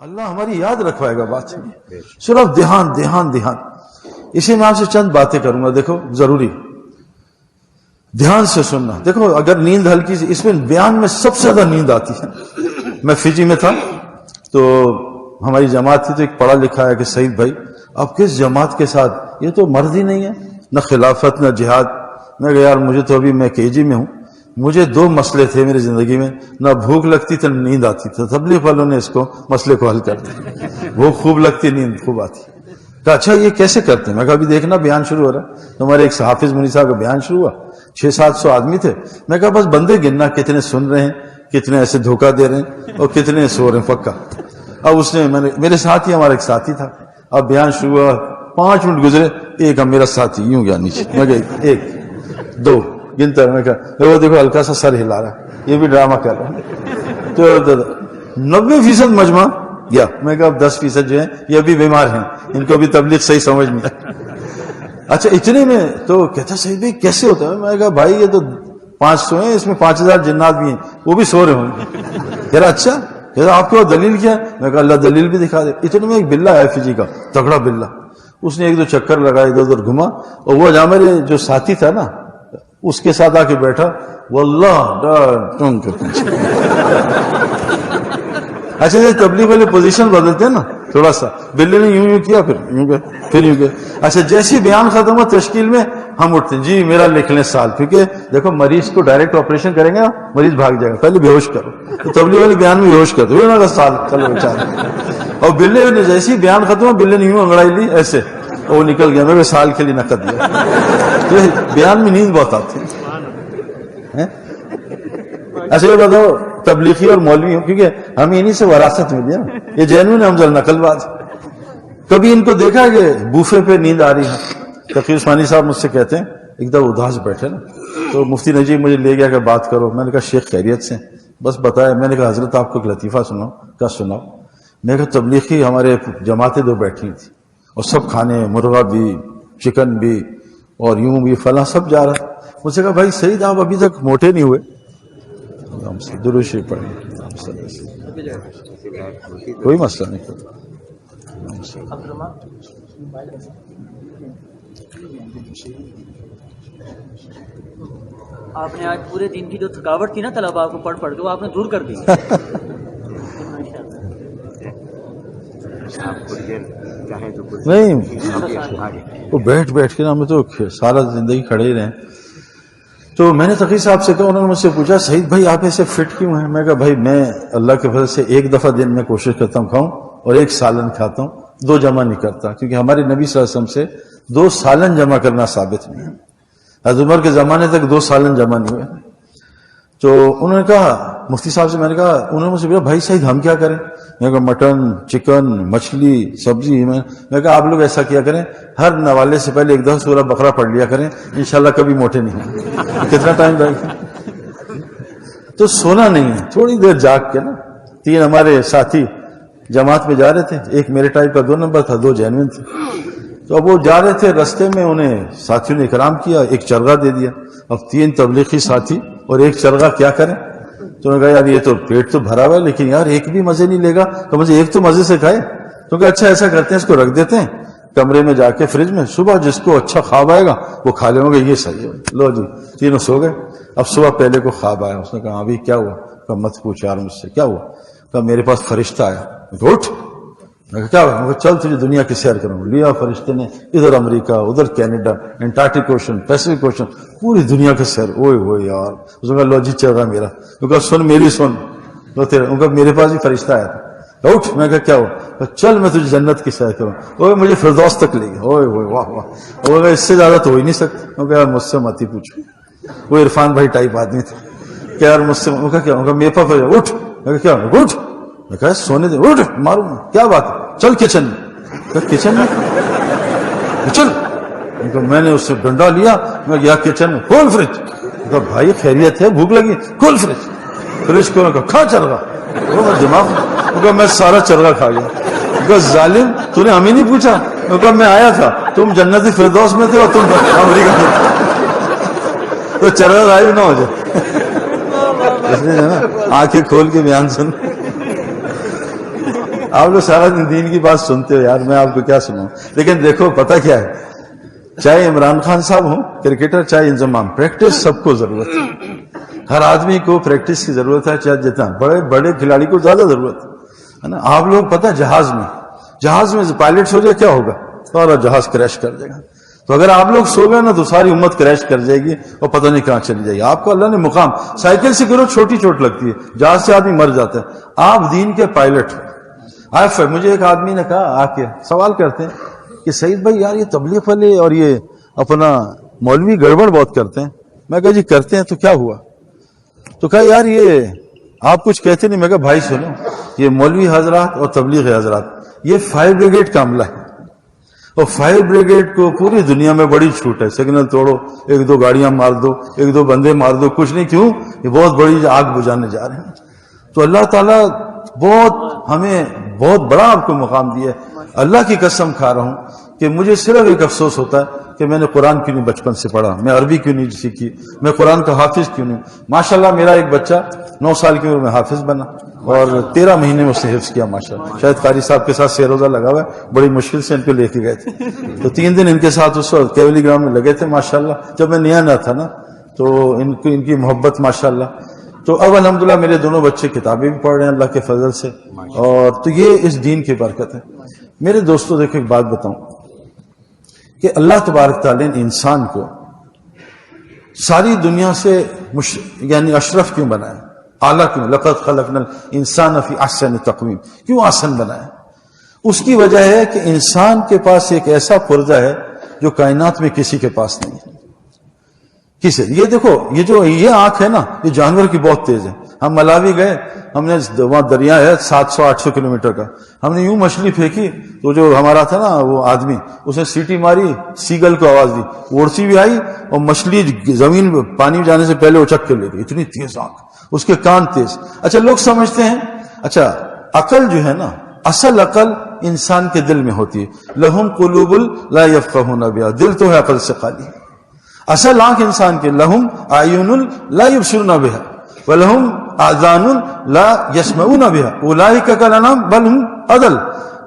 اللہ ہماری یاد رکھوائے گا بات. صرف دھیان دھیان دھیان. اسی میں آپ سے چند باتیں کروں گا. دیکھو ضروری دھیان سے سننا. دیکھو اگر نیند ہلکی سی، اس میں بیان میں سب سے زیادہ نیند آتی ہے. میں فجی میں تھا تو ہماری جماعت تھی، تو ایک پڑھا لکھا ہے کہ سعید بھائی آپ کس جماعت کے ساتھ، یہ تو مرد ہی نہیں ہے، نہ خلافت نہ جہاد. میں کہا یار مجھے تو ابھی میں KG میں ہوں، مجھے 2 مسئلے تھے میری زندگی میں، نہ بھوک لگتی تھی نہ نیند آتی تھی. تبلیغ والوں نے اس کو مسئلے کو حل کر دیا. بھوک خوب لگتی، نیند خوب آتی. کہا اچھا یہ کیسے کرتے ہیں؟ میں کہا ابھی دیکھنا بیان شروع ہو رہا ہے. تو ہمارے ایک حافظ منی صاحب کا بیان شروع ہوا، 600-700 آدمی تھے. میں کہا بس بندے گننا، کتنے سن رہے ہیں، کتنے ایسے دھوکہ دے رہے ہیں اور کتنے سو رہے ہیں پکا. اب اس نے میرے ساتھ ہی ہمارا ایک ساتھی تھا. اب بیان شروع ہوا، 5 منٹ گزرے، ایک اب میرا ساتھی یوں گیا نیچے. میں کہا 1 2 گنتا. میں کہا وہ دیکھو ہلکا سا سر ہلا رہا ہے، یہ بھی ڈرامہ کر رہا ہے. تو 90% مجمع گیا. میں کہا اب 10% جو ہیں یہ ابھی بیمار ہیں، ان کو بھی تبلیغ صحیح سمجھ نہیں. اچھا اتنے میں تو کہتا صحیح بھائی کیسے ہوتا ہے؟ میں کہا بھائی یہ تو 500 ہیں، اس میں 5000 جنات بھی ہیں، وہ بھی سو رہے ہوں گے. کہہ رہا اچھا، کہہ رہا آپ کو دلیل کیا ہے؟ میں کہا اللہ دلیل بھی دکھا دے. اتنے میں ایک بلہ ہے فجی کا، تگڑا بلہ. اس نے 1-2 چکر لگائے، ادھر ادھر گھما، اور وہ جہاں میرے جو ساتھی تھا نا اس کے ساتھ آ کے بیٹھا. واللہ اچھا یہ تبلیغ والے پوزیشن بدلتے ہیں نا تھوڑا سا. بلے نے یوں کیا، پھر یوں کیا، پھر یوں کیا. اچھا جیسی بیان ختم ہوا تشکیل میں ہم اٹھتے ہیں، جی میرا لکھ لیں سال. کیونکہ دیکھو مریض کو ڈائریکٹ آپریشن کریں گے مریض بھاگ جائے گا، پہلے بے ہوش کرو. تو تبلیغ والے بیان میں بے ہوش کر دو سال، چلو بیچارہ. اور بلے نے جیسی بیان ختم ہوا بلے نے یوں انگڑائی لی ایسے، وہ نکل گیا. میں سال کے لیے نہ کر دیا. تو بیان میں نیند بہت آتی ہے. ایسے یہ بتاؤ تبلیغی اور مولوی ہوں، کیونکہ ہمیں انہی سے وراثت ملی ہے. یہ جینوین ہم ذرا نقل باز. کبھی ان کو دیکھا کہ بوفے پہ نیند آ رہی ہے. تقی عثمانی صاحب مجھ سے کہتے ہیں ایک دم اداس بیٹھے نا، تو مفتی نجیب مجھے لے گیا کہ بات کرو. میں نے کہا شیخ خیریت سے؟ بس بتایا. میں نے کہا حضرت آپ کو ایک لطیفہ سناؤ. کیا سناؤ؟ میں نے کہا تبلیغی ہمارے جماعتیں 2 بیٹھی تھی اور سب کھانے، مرغا بھی، چکن بھی، اور یوں بھی فلاں سب جا رہا. مجھ سے کہا بھائی سعید آپ ابھی تک موٹے نہیں ہوئے. ہم سے درود شریف پڑھیں، کوئی مسئلہ نہیں. آپ نے آج پورے دن کی جو تھکاوٹ تھی نا طلباء کو پڑھ کے وہ آپ نے دور کر دی. نہیں وہ بیٹھ کے نا ہمیں تو سارا زندگی کھڑے ہی رہے. تو میں نے تقی صاحب سے کہا، انہوں نے مجھ سے پوچھا سعید بھائی آپ ایسے فٹ کیوں ہیں؟ میں کہا بھائی میں اللہ کے فضل سے 1 دفعہ دن میں کوشش کرتا ہوں کھاؤں، اور 1 سالن کھاتا ہوں، 2 جمع نہیں کرتا. کیونکہ ہمارے نبی صلی اللہ علیہ وسلم سے 2 سالن جمع کرنا ثابت نہیں ہے. حضرت عمر کے زمانے تک 2 سالن جمع نہیں ہوئے. تو انہوں نے کہا مفتی صاحب سے، میں نے کہا، انہوں نے مجھ سے پوچھا بھائی سعید ہم کیا کریں؟ میں نے کہا مٹن، چکن، مچھلی، سبزی. میں کہا آپ لوگ ایسا کیا کریں، ہر نوالے سے پہلے 1 دفعہ سورہ بقرہ پڑھ لیا کریں، انشاءاللہ کبھی موٹے نہیں ہیں. کتنا ٹائم لگے گا؟ تو سونا نہیں ہے، تھوڑی دیر جاگ کے نا. 3 ہمارے ساتھی جماعت میں جا رہے تھے، ایک میرے ٹائپ کا 2 نمبر تھا، 2 جینوین تھے. تو اب وہ جا رہے تھے، رستے میں انہیں ساتھیوں نے اکرام کیا، 1 چرگا دے دیا. اب 3 تبلیغی ساتھی اور 1 چرگا کیا کریں؟ تو میں کہا یار یہ تو پیٹ تو بھرا ہوا ہے، لیکن یار ایک بھی مزے نہیں لے گا، تو مجھے ایک تو مزے سے کھائے. تو کہ اچھا ایسا کرتے ہیں اس کو رکھ دیتے ہیں کمرے میں جا کے فریج میں، صبح جس کو اچھا خواب آئے گا وہ کھا لیں گے. یہ صحیح ہے. لو جی تینوں سو گئے. اب صبح پہلے کو خواب آیا. اس نے کہا ابھی کیا ہوا؟ کہا مت پوچھ یار مجھ سے. کیا ہوا؟ کہا میرے پاس فرشتہ آیا. اٹھ. میں کہا کیا ہوا؟ میں کہا چل تجھے دنیا کی سیر کروں. لیا فرشتے نے، ادھر امریکہ، ادھر Canada, Antarctic ocean, Pacific ocean, پوری دنیا کی سیر. اوئے ہوئے یار. اس نے کہا لو جی چل رہا میرا. میں کہا سن میری سن تو تیرا. ان کا میرے پاس بھی فرشتہ آیا تھا. اٹھ. میں کہا کیا ہوا؟ چل میں تجھے جنت کی سیر کروں. اوے مجھے فردوس تک لے گیا. اوئے ہوئے واہ واہ. وہ کہا اس سے زیادہ تو ہو ہی نہیں سکتا. میں کہا یار مجھ سے مت ہی پوچھو. وہ عرفان بھائی ٹائپ آدمی تھے کہ یار مجھ سے. میں کہا کیا؟ میرے پاس اٹھ. میں کہا کیا؟ اٹھ. میں کہا سونے دے. اٹھ ماروں. کیا بات ہے؟ چل کچن میں. کچن میں چل. میں نے اس سے ڈنڈا لیا. میں گیا کچن میں. کھول فریج. کہا بھائی خیریت ہے؟ بھوک لگی؟ کھول فریج. فریج کو کہا کھا چرگا. دماغ. کہا میں سارا چرگا کھا گیا. کہا ظالم تو نے ہمیں نہیں پوچھا؟ میں کہا میں آیا تھا، تم جنتی فردوس میں تھے اور تم امریکہ میں. تو چرگا غائب نہ ہو جائے. آنکھیں کھول کے بیان سن. آپ لوگ سارا دن دین کی بات سنتے ہو یار، میں آپ کو کیا سناؤں. لیکن دیکھو پتہ کیا ہے، چاہے عمران خان صاحب ہوں کرکٹر، چاہے انضمام، پریکٹس سب کو ضرورت ہے. ہر آدمی کو پریکٹس کی ضرورت ہے، چاہے جتنا بڑے بڑے کھلاڑی کو زیادہ ضرورت ہے نا. آپ لوگ پتہ جہاز میں پائلٹس ہو جائے کیا ہوگا، سارا جہاز کریش کر جائے گا. تو اگر آپ لوگ سو گئے نا تو ساری امت کریش کر جائے گی اور پتہ نہیں کہاں چلی جائے گی. آپ کو اللہ نے مقام، سائیکل سے کرو چھوٹی چوٹ لگتی ہے، جہاز سے آدمی مر جاتا ہے. آپ دین کے پائلٹ ہو. مجھے ایک آدمی نے کہا، آ کے سوال کرتے ہیں کہ سعید بھائی یار یہ تبلیغ والے اور یہ اپنا مولوی گڑبڑ بہت کرتے ہیں. میں کہا جی کرتے ہیں تو کیا ہوا؟ تو کہا یار یہ آپ کچھ کہتے نہیں. میں کہا بھائی سنو، یہ مولوی حضرات اور تبلیغ حضرات یہ فائر بریگیڈ کا عملہ ہے، اور فائر بریگیڈ کو پوری دنیا میں بڑی چھوٹ ہے. سگنل توڑو، ایک دو گاڑیاں مار دو، ایک دو بندے مار دو، کچھ نہیں. کیوں؟ یہ بہت بڑی آگ بجھانے جا رہے ہیں. تو اللہ تعالیٰ ہمیں بہت بڑا آپ کو مقام دیا ہے. اللہ کی قسم کھا رہا ہوں کہ مجھے صرف ایک افسوس ہوتا ہے کہ میں نے قرآن کیوں نہیں بچپن سے پڑھا، میں عربی کیوں نہیں سیکھی، میں قرآن کا حافظ کیوں نہیں. ماشاءاللہ میرا ایک بچہ 9 سال کی عمر میں حافظ بنا اور 13 مہینے میں اس نے حفظ کیا. ماشاءاللہ شاید قاری صاحب کے ساتھ سیر روزہ لگا ہوا ہے، بڑی مشکل سے ان کو لے کے گئے تھے. تو 3 دن ان کے ساتھ اس وقت کیولی گراؤنڈ میں لگے تھے. ماشاءاللہ جب میں نیا تھا نا تو ان کی محبت ماشاءاللہ. تو اب الحمدللہ میرے دونوں بچے کتابیں بھی پڑھ رہے ہیں اللہ کے فضل سے. اور تو یہ اس دین کی برکت ہے. میرے دوستوں دیکھو ایک بات بتاؤں کہ اللہ تبارک تعالیٰ نے انسان کو ساری دنیا سے یعنی اشرف کیوں بنایا، اعلیٰ کیوں؟ لقد خلقنا الانسان فی احسن تقویم. کیوں احسن بنایا؟ اس کی وجہ ہے کہ انسان کے پاس ایک ایسا پرزہ ہے جو کائنات میں کسی کے پاس نہیں ہے. کسے؟ یہ دیکھو یہ آنکھ ہے نا، یہ جانور کی بہت تیز ہے. ہم ملاوی گئے، ہم نے وہاں دریا ہے 700-800 کلومیٹر کا، ہم نے یوں مچھلی پھینکی تو جو ہمارا تھا نا وہ آدمی، اس نے سیٹی ماری، سیگل کو آواز دی، اڑسی بھی آئی اور مچھلی زمین پانی جانے سے پہلے اچک کے لے گئی. اتنی تیز آنکھ، اس کے کان تیز. اچھا لوگ سمجھتے ہیں اچھا عقل جو ہے نا، اصل عقل انسان کے دل میں ہوتی ہے. لہم قلوب لا یفقہون بہا، دل تو ہے عقل سے خالی. اصل آنکھ انسان کے لہم اعین لا یبصرون بہا ولہم آذان لا یسمعون بہا اولئک کالانعام بل ہم اضل.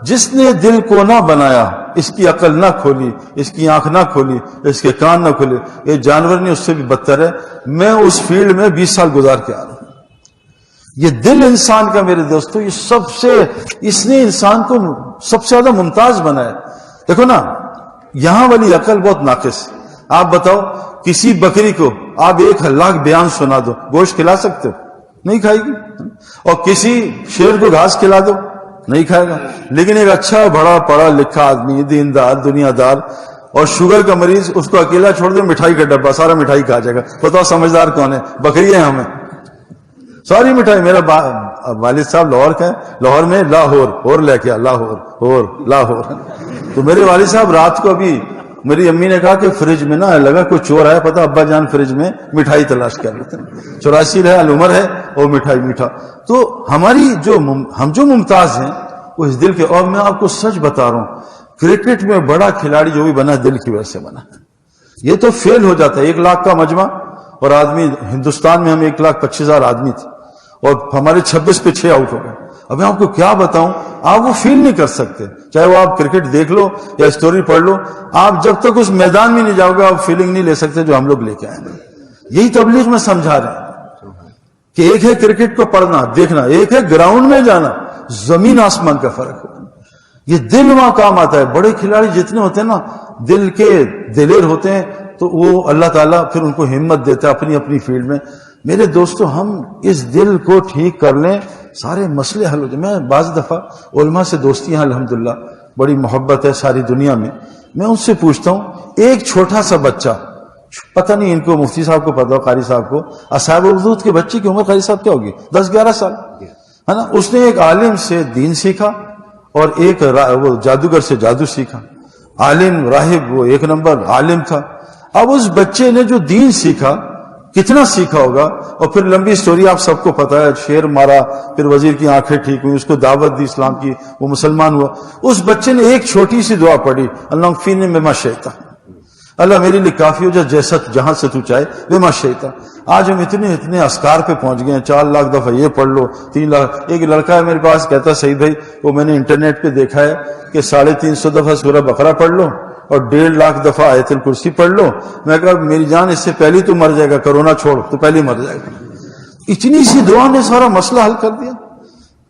جس نے دل کو نہ بنایا، اس کی عقل نہ کھولی، اس کی آنکھ نہ کھولی، اس کے کان نہ کھولے، یہ جانور نہیں اس سے بھی بدتر ہے. میں اس فیلڈ میں 20 سال گزار کے آ رہا ہوں. یہ دل انسان کا میرے دوستو، یہ اس نے انسان کو سب سے زیادہ ممتاز بنایا. دیکھو نا یہاں والی عقل بہت ناقص. آپ بتاؤ کسی بکری کو آپ 1,00,000 بیان سنا دو، گوشت کھلا سکتے ہو؟ نہیں کھائے گی. اور کسی شیر کو گھاس کھلا دو، نہیں کھائے گا. لیکن ایک اچھا بڑا پڑھا لکھا آدمی، دیندار، دنیا دار اور شوگر کا مریض، اس کو اکیلا چھوڑ دے، مٹھائی کا ڈبہ سارا مٹھائی کھا جائے گا. بتاؤ سمجھدار کون ہے؟ بکری ہے ہمیں ساری مٹھائی. میرا والد صاحب لاہور کا ہے، لاہور میں لاہور لے کے لاہور. تو میرے والد صاحب رات کو ابھی میری امی نے کہا کہ فریج میں نہ لگا کوئی چور آیا، پتا ابا جان فریج میں مٹھائی تلاش کر لیتے ہیں. 84 ہے، العمر ہے اور مٹھائی میٹھا. تو ہماری ہم جو ممتاز ہیں وہ اس دل کے. اور میں آپ کو سچ بتا رہا ہوں، کرکٹ میں بڑا کھلاڑی جو بھی بنا دل کی وجہ سے بنا. یہ تو فیل ہو جاتا ہے. 1,00,000 کا مجمع اور آدمی، ہندوستان میں ہم 1,25,000 آدمی تھے اور ہمارے 26 پہ 6 آؤٹ ہو گئے. اب میں آپ کو کیا بتاؤں، آپ وہ فیل نہیں کر سکتے. چاہے وہ آپ کرکٹ دیکھ لو یا اسٹوری پڑھ لو، آپ جب تک اس میدان میں نہیں جاؤ گے آپ فیلنگ نہیں لے سکتے جو ہم لوگ لے کے آئے ہیں. یہی تبلیغ میں سمجھا رہے ہیں کہ ایک ہے کرکٹ کو پڑھنا دیکھنا، ایک ہے گراؤنڈ میں جانا. زمین آسمان کا فرق ہے. یہ دل وہاں کام آتا ہے. بڑے کھلاڑی جتنے ہوتے ہیں نا دل کے دلیر ہوتے ہیں، تو وہ اللہ تعالیٰ پھر ان کو ہمت دیتا ہے اپنی اپنی فیلڈ میں. میرے دوستو ہم اس دل کو ٹھیک کر لیں، سارے مسئلے حل ہو جائیں. میں بعض دفعہ علماء سے دوستی ہیں الحمدللہ، بڑی محبت ہے ساری دنیا میں. میں ان سے پوچھتا ہوں، ایک چھوٹا سا بچہ، پتہ نہیں ان کو مفتی صاحب کو پتہ ہو، قاری صاحب کو، اصحاب الحدود کے بچے کی عمر قاری صاحب کیا ہوگی؟ 10-11 سال ہے نا. اس نے ایک عالم سے دین سیکھا اور ایک وہ جادوگر سے جادو سیکھا. عالم راہب وہ 1 نمبر عالم تھا. اب اس بچے نے جو دین سیکھا کتنا سیکھا ہوگا. اور پھر لمبی سٹوری آپ سب کو پتا ہے، شیر مارا، پھر وزیر کی آنکھیں ٹھیک ہوئی، اس کو دعوت دی اسلام کی، وہ مسلمان ہوا. اس بچے نے ایک چھوٹی سی دعا پڑھی، اللہم فینی مما شئت. اللہ میرے لیے کافی ہو جائے جیسا جہاں سے تو چاہے بما شئت. آج ہم اتنے اسکار پہ پہنچ گئے ہیں, 4 لاکھ دفعہ یہ پڑھ لو, 3 لاکھ. ایک لڑکا ہے میرے پاس کہتا سعید بھائی وہ میں نے انٹرنیٹ پہ دیکھا ہے کہ 350 دفعہ سورہ بقرہ پڑھ لو اور 1.5 لاکھ دفعہ آیت الکرسی پڑھ لو. میں کہا میری جان اس سے پہلے تو مر جائے گا, کرونا چھوڑ تو پہلے مر جائے گا. اتنی سی دعا نے سارا مسئلہ حل کر دیا.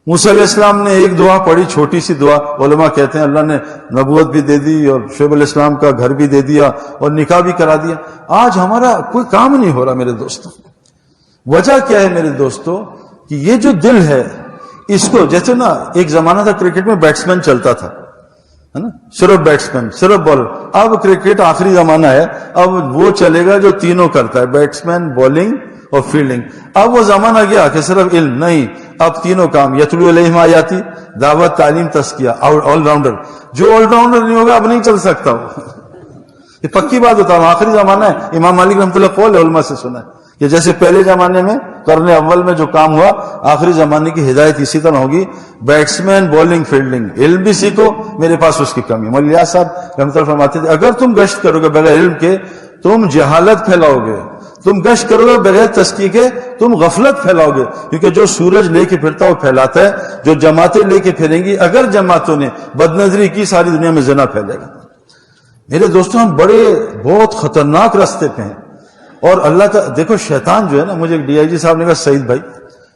موسیٰ علیہ السلام نے ایک دعا پڑھی, چھوٹی سی دعا, علماء کہتے ہیں اللہ نے نبوت بھی دے دی اور شعیب علیہ السلام کا گھر بھی دے دیا اور نکاح بھی کرا دیا. آج ہمارا کوئی کام نہیں ہو رہا میرے دوستوں. وجہ کیا ہے میرے دوستوں کہ یہ جو دل ہے اس کو, جیسے نا ایک زمانہ تھا کرکٹ میں بیٹسمین چلتا تھا ہے نا, صرف بیٹسمین صرف بالر. اب کرکٹ آخری زمانہ ہے, اب وہ چلے گا جو تینوں کرتا ہے, بیٹسمین بالنگ اور فیلڈنگ. اب وہ زمانہ گیا کہ صرف علم نہیں, اب تینوں کام, یتلو علیہم آیاتی, دعوت, تعلیم, تزکیہ, آل راؤنڈر. جو آل راؤنڈر نہیں ہوگا اب نہیں چل سکتا وہ. یہ پکی بات ہوتا ہے, آخری زمانہ ہے. امام مالک رحمۃ اللہ قول ہے, علماء سے سنا ہے کہ جیسے پہلے زمانے میں قرن اول میں جو کام ہوا, آخری زمانے کی ہدایت اسی طرح ہوگی, بیٹسمین, بالنگ, فیلڈنگ. علم بھی سیکھو, میرے پاس اس کی کمی ہے. مولانا صاحب رحمۃ اللہ فرماتے تھے اگر تم گشت کرو گے بغیر علم کے تم جہالت پھیلاؤ گے, تم گشت کرو گے بغیر تزکیے کے تم غفلت پھیلاؤ گے. کیونکہ جو سورج لے کے پھرتا ہے وہ پھیلاتا ہے, جو جماعتیں لے کے پھریں گی, اگر جماعتوں نے بدنظری کی ساری دنیا میں زنا پھیلے گا. میرے دوستوں ہم بہت خطرناک راستے پہ ہیں. اور اللہ تعالیٰ دیکھو شیطان جو ہے نا, مجھے ایک ڈی آئی جی صاحب نے کہا سعید بھائی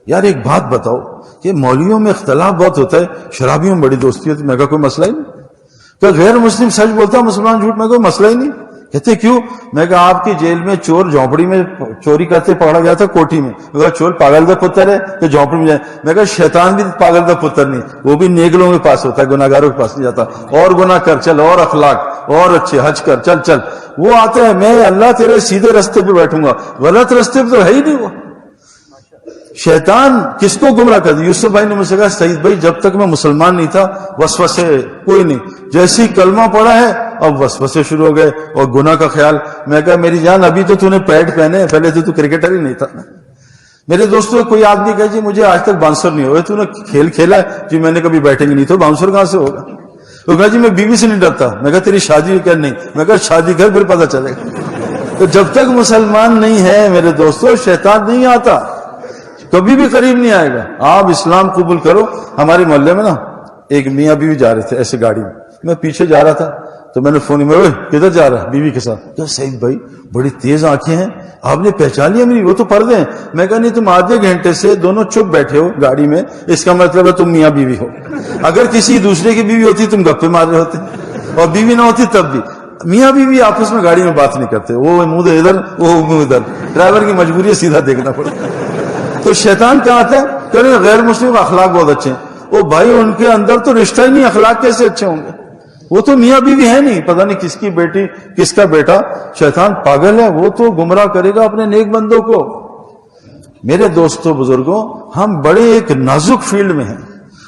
یار ایک بات بتاؤ کہ مولویوں میں اختلاف بہت ہوتا ہے, شرابیوں میں بڑی دوستی ہوتی ہے. میں کہا کوئی مسئلہ ہی نہیں. کہ غیر مسلم سچ بولتا ہے, مسلمان جھوٹ, میں کوئی مسئلہ ہی نہیں. کہتے کیوں؟ میں کہا آپ کی جیل میں چور جھونپڑی میں چوری کرتے پکڑا گیا تھا کوٹھی میں. میں کہا چور پاگل دا پتر ہے کہ جھونپڑی میں جائے؟ میں کہا شیطان بھی پاگل دا پتر نہیں, وہ بھی نیک لوگوں کے پاس ہوتا ہے, گناہ گاروں کے پاس نہیں جاتا. اور گناہ کر چل, اور اخلاق اور اچھے, حج کر چل چل. وہ آتے ہیں میں اللہ تیرے سیدھے رستے پہ بیٹھوں گا, غلط رستے پہ تو ہے ہی نہیں. وہ شیطان کس کو گمراہ کر دیا؟ یوسف بھائی نے مجھ سے کہا سعید بھائی جب تک میں مسلمان نہیں تھا وسوسے کوئی نہیں, جیسی کلمہ پڑا ہے اب وسوسے شروع ہو گئے اور گناہ کا خیال. میں کہا میری جان ابھی تو نے پیڈ پہنے, پہلے تو کرکٹر ہی نہیں تھا. میرے دوستوں کوئی آدمی کہے جی مجھے آج تک باؤنسر نہیں ہوئے, تو نے کھیل کھیلا ہے جی؟ میں نے کبھی بیٹنگ نہیں, تو باؤنسر کہاں سے ہوگا؟ تو کہا جی میں بیوی سے نہیں ڈرتا. میں کہا تیری شادی کر نہیں. میں کہا شادی کر پھر پتہ چلے گا. تو جب تک مسلمان نہیں ہے میرے دوستوں شیطان نہیں آتا, کبھی بھی قریب نہیں آئے گا. آپ اسلام قبول کرو. ہمارے محلے میں نا ایک میاں بیوی جا رہے تھے ایسے گاڑی میں, میں پیچھے جا رہا تھا تو میں نے فون میں, کدھر جا رہا ہے؟ بیوی کے ساتھ. کہ سعید بھائی بڑی تیز آنکھیں ہیں, آپ نے پہچان لیا میری؟ وہ تو پردے ہیں. میں کہا نہیں تم آدھے گھنٹے سے دونوں چپ بیٹھے ہو گاڑی میں, اس کا مطلب ہے تم میاں بیوی ہو. اگر کسی دوسرے کی بیوی ہوتی تم گپے مار رہے ہوتے, اور بیوی نہ ہوتی تب بھی. میاں بیوی آپس میں گاڑی میں بات نہیں کرتے, وہ منہ ادھر وہ منہ ادھر. ڈرائیور کی مجبوری ہے سیدھا دیکھنا پڑتا. تو شیطان کہاں آتا ہے کہ غیر مسلم اخلاق بہت اچھے ہیں. وہ بھائی ان کے اندر تو رشتہ ہی نہیں, اخلاق کیسے اچھے ہوں گے؟ وہ تو میاں بیوی ہے نہیں, پتہ نہیں کس کی بیٹی کس کا بیٹا. شیطان پاگل ہے, وہ تو گمراہ کرے گا اپنے نیک بندوں کو. میرے دوستوں بزرگوں ہم بڑے ایک نازک فیلڈ میں ہیں,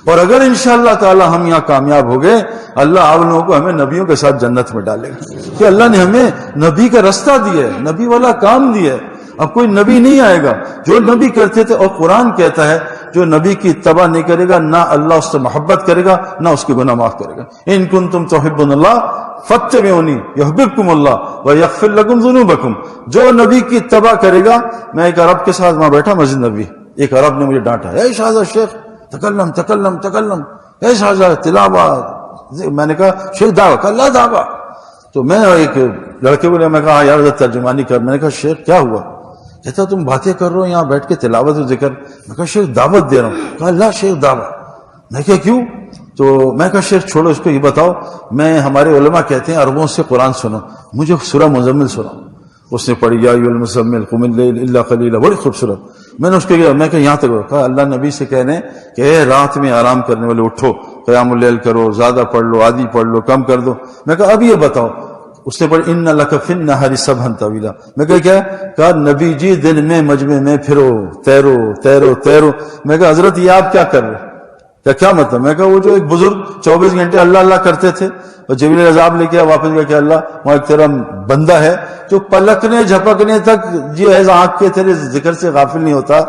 اور اگر انشاءاللہ تعالی ہم یہاں کامیاب ہو گئے اللہ آپ لوگوں کو ہمیں نبیوں کے ساتھ جنت میں ڈالے گا. کہ اللہ نے ہمیں نبی کا رستہ دیا ہے, نبی والا کام دیا ہے. اب کوئی نبی نہیں آئے گا جو نبی کرتے تھے, اور قرآن کہتا ہے جو نبی کی اتباع نہیں کرے گا نہ اللہ اس سے محبت کرے گا نہ اس کے گناہ معاف کرے گا. ان کنتم تحبون اللہ فاتبعونی یحببکم اللہ ویغفر لکم ذنوبکم. جو نبی کی اتباع کرے گا. میں ایک عرب کے ساتھ وہاں بیٹھا مسجد نبی, ایک عرب نے مجھے ڈانٹا, اے شاہزادہ شیخ تکلم تکلم تکلم, اے شاہزادہ تلاوت. میں نے کہا شیخ دعویٰ کا اللہ دعویٰ. تو میں ایک لڑکے کو میں کہا یار ترجمانی کر. میں نے کہا شیخ کیا ہوا؟ کہتا تم باتیں کر رہے ہو یہاں بیٹھ کے تلاوت و ذکر. میں کہا شیخ دعوت دے رہا ہوں. کہا اللہ شیخ دعوت. میں کہا کیوں؟ تو میں کہا شیخ چھوڑو اس کو, یہ بتاؤ میں ہمارے علماء کہتے ہیں عربوں سے قرآن سنو, مجھے سورہ مزمل سناؤ. اس نے پڑھی یا ایھا المزمل قم اللیل الا قلیلا, بڑی خوبصورت. میں نے اس کو کہا, میں کہ یہاں تک کہا اللہ نبی سے کہنے کہ اے رات میں آرام کرنے والے اٹھو, قیام اللیل کرو, زیادہ پڑھ لو, آدھی پڑھ لو, کم کر دو. میں کہا اب یہ بتاؤ. اس نے پڑھ ان لک فی النہار سبحا طویلا. میں کہا کیا؟ نبی جی دن میں مجمع میں پھرو, تیرو تیرو تیرو. میں کہا حضرت یہ آپ کیا کر رہے؟ کیا مطلب؟ میں کہا وہ جو ایک بزرگ 24 گھنٹے اللہ اللہ کرتے تھے اور جبریل عذاب لے کے واپس گیا کہ اللہ وہاں ایک تیرا بندہ ہے جو پلکنے جھپکنے تک جی ایز آنکھ کے تیرے ذکر سے غافل نہیں ہوتا.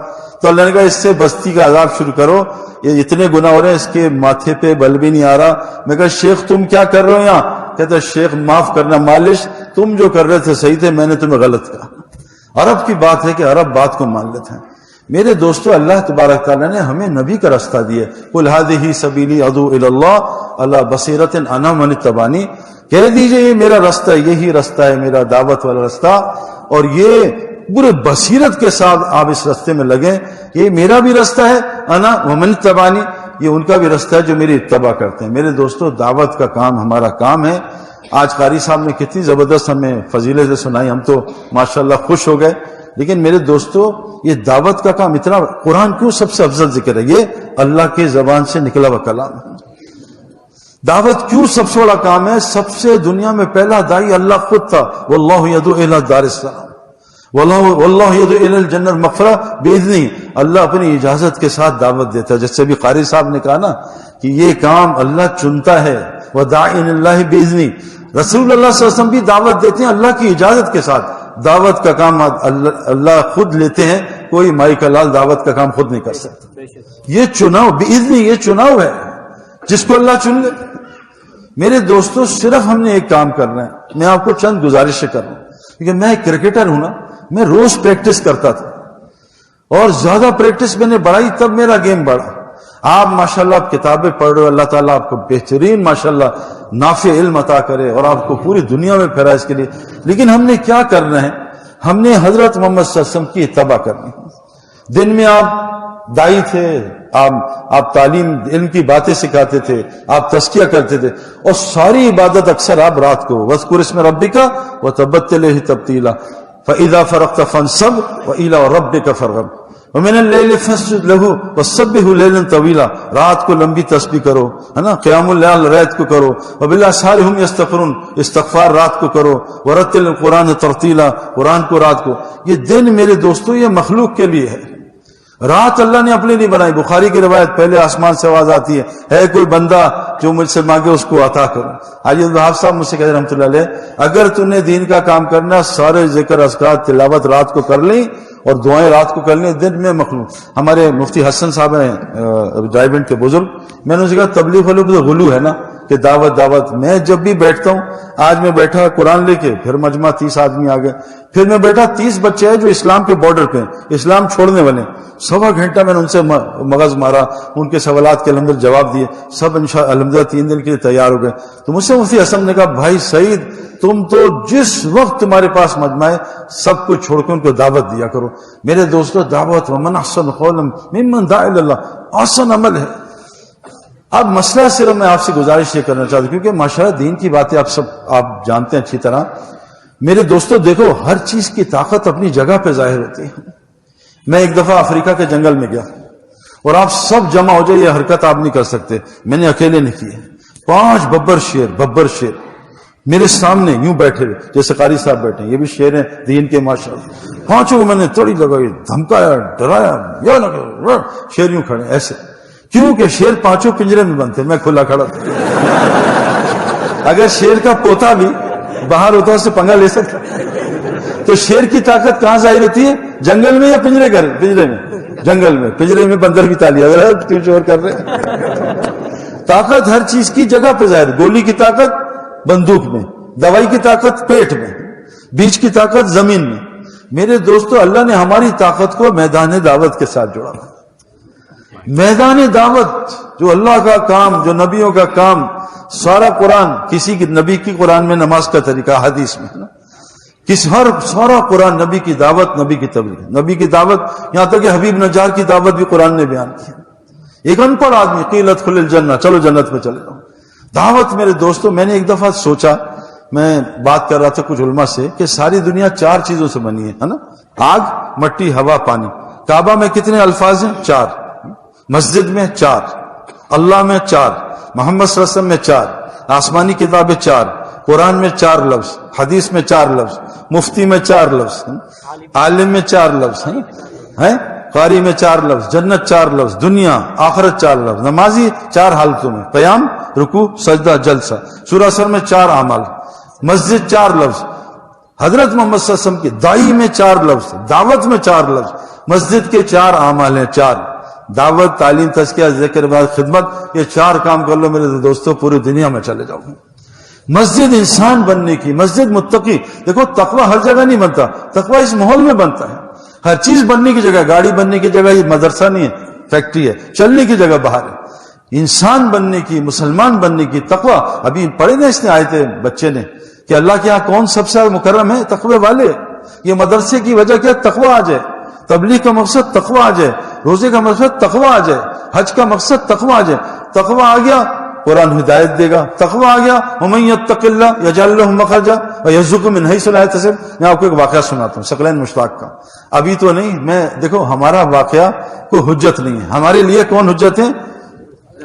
تو اللہ نے کہا اس سے بستی کا عذاب شروع کرو, یہ اتنے گناہ ہو رہے ہیں اس کے ماتھے پہ بل بھی نہیں آ رہا. میں کہا شیخ تم کیا کر رہے ہو یہاں؟ کہتا شیخ معاف کرنا, مالش تم جو کر رہے تھے صحیح تھے، میں نے تمہیں غلط کہا. عرب کی بات ہے کہ عرب بات کو مان لیتے ہیں. میرے دوستو، اللہ تبارک تعالیٰ نے ہمیں نبی کا راستہ دیا. قل ھذہ سبیلی ادعو الی اللہ علی بصیرۃ انا ومن اتبعنی. کہہ دیجئے یہ میرا راستہ ہے، یہی راستہ ہے میرا دعوت والا راستہ، اور یہ پورے بصیرت کے ساتھ آپ اس راستے میں لگیں. یہ میرا بھی راستہ ہے، انا ومن اتبعنی، یہ ان کا بھی راستہ ہے جو میری اتباع کرتے ہیں. میرے دوستو، دعوت کا کام ہمارا کام ہے. آج قاری صاحب نے کتنی زبردست ہمیں فضیلتیں سنائی، ہم تو ماشاءاللہ خوش ہو گئے. لیکن میرے دوستو، یہ دعوت کا کام اتنا، قرآن کیوں سب سے افضل ذکر ہے؟ یہ اللہ کے زبان سے نکلا ہوا کلام ہے. دعوت کیوں سب سے بڑا کام ہے؟ سب سے دنیا میں پہلا داعی اللہ خود تھا. واللہ یدعو الی دار السلام، واللہ یدعو الی الجنہ المغفرہ باذنہ. اللہ اپنی اجازت کے ساتھ دعوت دیتا ہے. جیسے بھی قاری صاحب نے کہا نا کہ یہ کام اللہ چنتا ہے. وداعی اللہ باذنہ. رسول اللہ صلی اللہ علیہ وسلم بھی دعوت دیتے ہیں اللہ کی اجازت کے ساتھ. دعوت کا کام اللہ خود لیتے ہیں، کوئی مائی کا لال دعوت کا کام خود نہیں کر سکتا. یہ چناؤ باذن، یہ چناؤ ہے جس کو اللہ چن لے. میرے دوستو، صرف ہم نے ایک کام کرنا ہے. میں آپ کو چند گزارشیں کر رہا ہوں کیونکہ میں ایک کرکٹر ہوں نا. میں روز پریکٹس کرتا تھا اور زیادہ پریکٹس میں نے بڑھائی تب میرا گیم بڑھا. آپ ماشاءاللہ آپ کتابیں پڑھ رہے ہو، اللہ تعالیٰ آپ کو بہترین ماشاءاللہ نافع علم عطا کرے اور آپ کو پوری دنیا میں پھیرائے اس کے لیے. لیکن ہم نے کیا کرنا ہے؟ ہم نے حضرت محمد صلی اللہ علیہ وسلم کی اتباع کرنی. دن میں آپ دائی تھے، آپ تعلیم علم کی باتیں سکھاتے تھے، آپ تزکیہ کرتے تھے، اور ساری عبادت اکثر آپ رات کو وَاذْكُرِ اسْمَ رَبِّكَ وَتَبَتَّلْ إِلَيْهِ تَبْتِيلًا فَإِذَا فَرَغْتَ فَانصَبْ وَإِلَىٰ رَبِّكَ فَارْغَب وَمِنَ اللَّيْلِ فَاسْجُدْ لَهُ وَسَبِّحْهُ لَيْلًا طَوِيلًا. رات کو لمبی تسبیح کرو، ہے نا، قیام اللیل رات کو کرو. وَبِالْأَسْحَارِ هُمْ يَسْتَغْفِرُونَ، استغفار رات کو کرو. وَرَتِّلِ الْقُرْآنَ تَرْتِيلًا، قرآن کو رات کو. یہ دن میرے دوستو یہ مخلوق کے لیے ہے. رات اللہ نے اپنے لیے بنائی. بخاری کی روایت، پہلے آسمان سے آواز آتی ہے کوئی بندہ جو مجھ سے مانگے اس کو عطا کرو. حاجی الوہاب صاحب مجھ سے کہتے ہیں رحمۃ اللہ علیہ، اگر تم نے دین کا کام کرنا، سارے ذکر اذکار تلاوت رات کو کر لیں اور دعائیں رات کو کر لیں، دن میں مخلوق. ہمارے مفتی حسن صاحب ہیں ڈائیونٹ کے بزرگ، میں نے ان سے کہا تبلیغ والوں کو غلو ہے نا کہ دعوت. میں جب بھی بیٹھتا ہوں، آج میں بیٹھا قرآن لے کے، پھر مجمع 30 آدمی آ گئے، پھر میں بیٹھا 30 بچے ہیں جو اسلام کے بارڈر پہ ہیں، اسلام چھوڑنے والے ہیں. 1.25 گھنٹہ میں نے ان سے مغز مارا، ان کے سوالات کے الحمدللہ جواب دیے. سب انشاءاللہ الحمدللہ 3 دن کے لیے تیار ہو گئے. تو مجھ سے مفتی حسن نے کہا بھائی سعید، تم تو جس وقت تمہارے پاس مجمع ہے سب کچھ چھوڑ کے ان کو دعوت دیا کرو. میرے دوستو، دعوت ومن احسن قولا ممن دعا الی اللہ، آسان عمل ہے. اب مسئلہ صرف میں آپ سے گزارش یہ کرنا چاہتا ہوں کیونکہ ماشاءاللہ دین کی باتیں آپ جانتے ہیں اچھی طرح. میرے دوستو دیکھو، ہر چیز کی طاقت اپنی جگہ پہ ظاہر ہوتی ہے. میں ایک دفعہ افریقہ کے جنگل میں گیا اور آپ سب جمع ہو جائے، یہ حرکت آپ نہیں کر سکتے، میں نے اکیلے نہیں کی ہے. 5 ببر شیر میرے سامنے یوں بیٹھے ہوئے جیسے قاری صاحب بیٹھے ہیں، یہ بھی شیر ہیں دین کے ماشاءاللہ. 5 کو میں نے تڑی لگائی، دھمکایا، ڈرایا، یا لگا شیر یوں کھڑے ایسے. کیوں کہ شیر 5 پنجرے میں بنتے، میں کھلا کھڑا تھا. اگر شیر کا پوتا بھی باہر ہوتا ہے اس سے پنگا لے سکتا. تو شیر کی طاقت کہاں ظاہر ہوتی ہے؟ جنگل میں یا پنجرے میں؟ جنگل میں. پنجرے میں بندر بھی تالی اگر کیوں چور کر رہے. طاقت ہر چیز کی جگہ پہ ظاہر. گولی کی طاقت بندوق میں، دوائی کی طاقت پیٹ میں، بیج کی طاقت زمین میں. میرے دوستو، اللہ نے ہماری طاقت کو میدان دعوت کے ساتھ جوڑا. میدان دعوت جو اللہ کا کام، جو نبیوں کا کام، سارا قرآن، کسی کی نبی کی قرآن میں نماز کا طریقہ حدیث میں سارا قرآن نبی کی دعوت، نبی کی تبلیغ، نبی کی دعوت. یہاں تک کہ حبیب نجار کی دعوت بھی قرآن نے بیان کی. ایک ان پڑھ آدمی، قیل ادخل الجنہ، چلو جنت میں چلے جاؤ. دعوت میرے دوستو، میں نے ایک دفعہ سوچا، میں بات کر رہا تھا کچھ علماء سے کہ ساری دنیا 4 چیزوں سے بنی ہے نا، آگ، مٹی، ہوا، پانی. کعبہ میں کتنے الفاظ ہیں؟ 4. مسجد میں 4، اللہ میں 4، محمد صلی اللہ علیہ وسلم میں 4، آسمانی کتابیں 4، قرآن میں 4 لفظ، حدیث میں 4 لفظ، مفتی میں 4 لفظ، عالم میں 4 لفظ ہیں، قاری میں 4 لفظ، جنت 4 لفظ، دنیا آخرت 4 لفظ، نمازی 4 حالتوں میں، قیام، رکوع، سجدہ، جلسہ، سورہ سر میں 4 اعمال، مسجد 4 لفظ، حضرت محمد صلی اللہ علیہ وسلم کی دائی میں 4 لفظ، دعوت میں 4 لفظ، مسجد کے 4 اعمال ہیں. 4 دعوت، تعلیم، تزکیہ، ذکر، خدمت. یہ 4 کام کر لو میرے دوستو، پوری دنیا میں چلے جاؤ. مسجد انسان بننے کی، مسجد متقی. دیکھو تقوی ہر جگہ نہیں بنتا، تقوی اس ماحول میں بنتا ہے. ہر چیز بننے کی جگہ، گاڑی بننے کی جگہ یہ مدرسہ نہیں ہے، فیکٹری ہے. چلنے کی جگہ باہر ہے. انسان بننے کی، مسلمان بننے کی تقوی. ابھی پڑھے نا اس نے آئے تھے بچے نے کہ اللہ کے یہاں کون سب سے مکرم ہے؟ تقوی والے. یہ مدرسے کی وجہ کیا؟ تقوی آ جائے. تبلیغ کا مقصد تقوی آ جائے، روزے کا مقصد تقوی آ جائے، حج کا مقصد تقوی آ جائے. تقوی آ گیا قرآن ہدایت دے گا. تقوی آ گیا وَمَن يَتَّقِ اللَّهَ يَجْعَل لَّهُ مَخْرَجًا وَيَرْزُقْهُ مِنْ حَيْثُ لَا يَحْتَسِبُ. میں آپ کو ایک واقعہ سناتا ہوں ثقلین مشتاق کا. ابھی تو نہیں، میں دیکھو ہمارا واقعہ کوئی حجت نہیں ہے. ہمارے لیے کون حجت ہے؟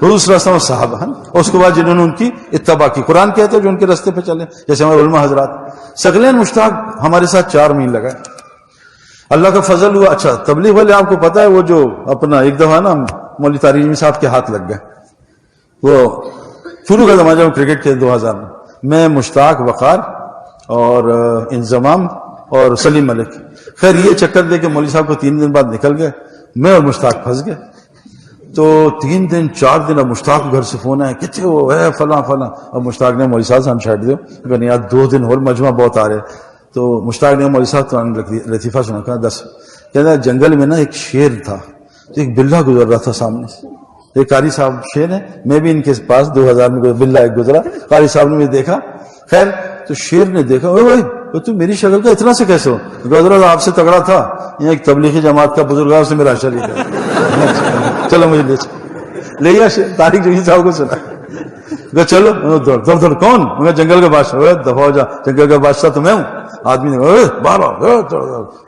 حضور صلی اللہ علیہ وسلم صحابہ ہیں، اور اس کے بعد جنہوں نے ان کی اتباع کی. قرآن کہتے ہیں جو ان کے راستے پہ چلے، جیسے ہمارے علماء حضرات. ثقلین مشتاق ہمارے ساتھ 4 مہینے لگا. اللہ کا فضل ہوا. اچھا تبلیغ والے آپ کو پتا ہے وہ جو اپنا ایک دفعہ نا مولوی طارق صاحب کے ہاتھ لگ گئے. وہ شروع کا زمانہ میں کرکٹ کے 2000 میں مشتاق وقار اور انضمام اور سلیم ملک. خیر یہ چکر دے کے مولوی صاحب کو 3 دن بعد نکل گئے، میں اور مشتاق پھنس گئے. تو 3 دن 4 دن اب مشتاق گھر سے فون آیا، کتنے وہ ہے فلاں فلاں. اب مشتاق نے مولوی صاحب سے ہم چھاٹ دیو کہ یار 2 دن اور مجمع بہت آ رہے. تو مشتاق نے مولوی صاحب تو لطیفہ سنا. کہا 10 کہتا جنگل میں نا ایک شیر تھا، تو ایک بلہ گزر رہا تھا سامنے سے. ایک قاری صاحب شیر ہے، میں بھی ان کے پاس 2000 میں بلہ ایک گزرا، قاری صاحب نے بھی دیکھا. خیر تو شیر نے دیکھا، اوے بھائی تم میری شکل کا اتنا سے کیسے ہو؟ گزرا آپ سے تگڑا تھا، یہ ایک تبلیغی جماعت کا بزرگ ہے، اس نے میرا شریک ہے. چلو مجھے لے گیا طارق جوہری صاحب کو سنا. چلو دوڑ کون؟ میں جنگل کا بادشاہ. دفاع ہو جا، جنگل کا بادشاہ تو میں ہوں. آدمی نے باہر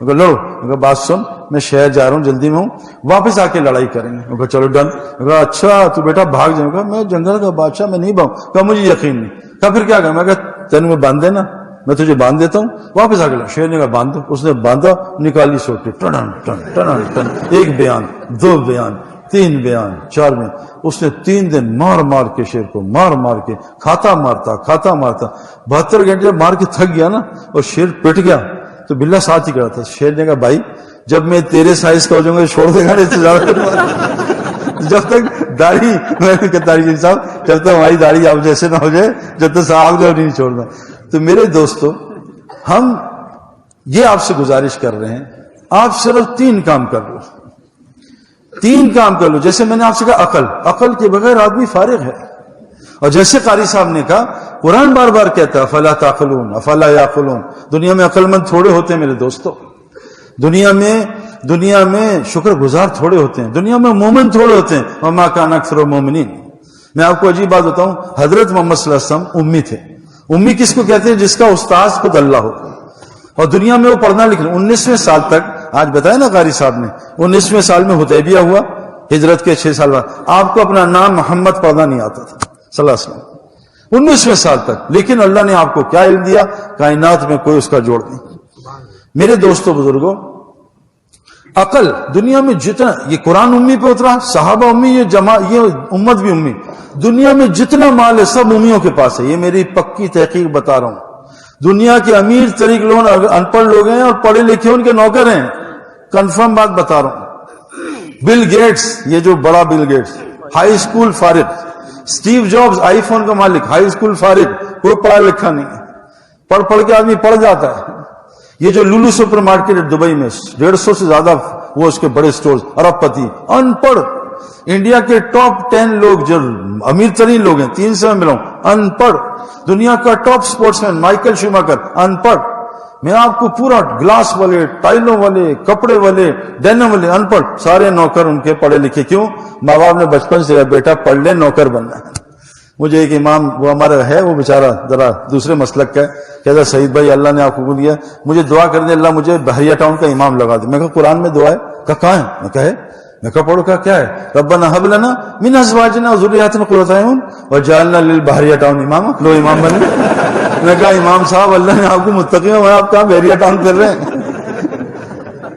لڑو. بات سن، میں شہر جا رہا ہوں، جلدی میں ہوں، واپس آ کے لڑائی کریں گے. چلو ڈن. اچھا تو بیٹا بھاگ جائے گا. میں جنگل کا بادشاہ میں نہیں بھاگوں. کہا مجھے یقین نہیں. کہا پھر کیا کروں؟ میں کہا تین میں باندھ دینا، میں تجھے باندھ دیتا ہوں، واپس آ کے لڑ. شیر نے کہا باندھ دو. اس نے باندھا، نکالی سوٹی، ٹن ٹن ٹن ٹن. 1 بیان، 2 بیان، 3 بیان، 4 بیان. اس نے 3 دن مار مار کے شیر کو مار کے کھاتا مارتا 72 گھنٹے مار کے تھک گیا نا، اور شیر پٹ گیا. تو بلہ ساتھ ہی کھڑا تھا. شیر نے کہا بھائی جب میں تیرے سائز کا ہو جاؤں گا چھوڑ دے گا جب تک داڑھی، میں نے کہا طارق صاحب جب تک ہماری داڑھی آپ جیسے نہ ہو جائے جب تک صاحب کو نہیں چھوڑنا. تو میرے دوستو ہم یہ آپ سے گزارش کر رہے ہیں، آپ صرف 3 کام کر لو. 3 کام کر لو. جیسے میں نے آپ سے کہا عقل کے بغیر آدمی فارغ ہے. اور جیسے قاری صاحب نے کہا قرآن بار بار کہتا ہے افلا تعقلون افلا یعقلون. دنیا میں عقل مند تھوڑے ہوتے ہیں میرے دوستو. دنیا میں شکر گزار تھوڑے ہوتے ہیں. دنیا میں مومن تھوڑے ہوتے ہیں. وما کان اکثر المؤمنین. میں آپ کو عجیب بات بتاؤں، حضرت محمد صلی اللہ علیہ وسلم امی تھے. امی کس کو کہتے ہیں؟ جس کا استاد خود اللہ ہو. اور دنیا میں وہ پڑھنا لکھنا 19ویں سال تک. آج بتایا نا قاری صاحب نے 19ویں سال میں حدیبیہ ہوا، ہجرت کے 6 سال بعد. آپ کو اپنا نام محمد پڑھنا نہیں آتا تھا صلی اللہ علیہ وسلم 19ویں سال تک. لیکن اللہ نے آپ کو کیا علم دیا؟ کائنات میں کوئی اس کا جوڑ نہیں. میرے دوستو بزرگوں، عقل دنیا میں جتنا، یہ قرآن امی پہ اترا، صحابہ امی، یہ امت بھی امی. دنیا میں جتنا مال ہے سب امیوں کے پاس ہے. یہ میری پکی تحقیق بتا رہا ہوں. دنیا کے امیر ترین لوگ ان پڑھ لوگ ہیں اور پڑھے لکھے ان کے نوکر ہیں. کنفرم بات بتا رہا ہوں. بل گیٹس، یہ جو بڑا بل گیٹس، ہائی اسکول فارغ. اسٹیو جابز آئی فون کا مالک، ہائی اسکول فارغ، کوئی پڑھا لکھا نہیں ہے. پڑھ کے آدمی پڑھ جاتا ہے. یہ جو لولو سپر مارکیٹ ہے دبئی میں 150 سے زیادہ وہ اس کے بڑے سٹورز، ارب پتی ان پڑھ. انڈیا کے ٹاپ 10 لوگ جو امیر ترین لوگ ہیں 3 سے میں ملا ہوں ان پڑھ. دنیا کا ٹاپ سپورٹس مین مائیکل شوماکر ان پڑھ. میں آپ کو پورا گلاس والے، ٹائلوں والے، کپڑے والے، ڈینم والے ان پڑھ. سارے نوکر ان کے پڑھے لکھے. کیوں؟ ماں باپ نے بچپن سے بیٹا پڑھ لے نوکر بننا ہے. مجھے ایک امام وہ ہمارا ہے، وہ بیچارہ ذرا دوسرے مسلک کا ہے، کہتا سعید بھائی اللہ نے آپ کو قبول کیا، مجھے دعا کر دیں اللہ مجھے بحریہ ٹاؤن کا امام لگا دے. میں کہا قرآن میں دعا ہے؟ کہاں ہے؟ میں کہا ہے. میں کہا پڑھو. کیا ہے؟ ربنا ھب لنا من ازواجنا وذریاتنا قرۃ اعین وجعلنا للبحریہ ٹاؤن اماما. لو امام بنے. میں کہا امام صاحب اللہ نے آپ کو متقیوں میں، آپ کہاں بحریہ ٹاؤن کر رہے ہیں؟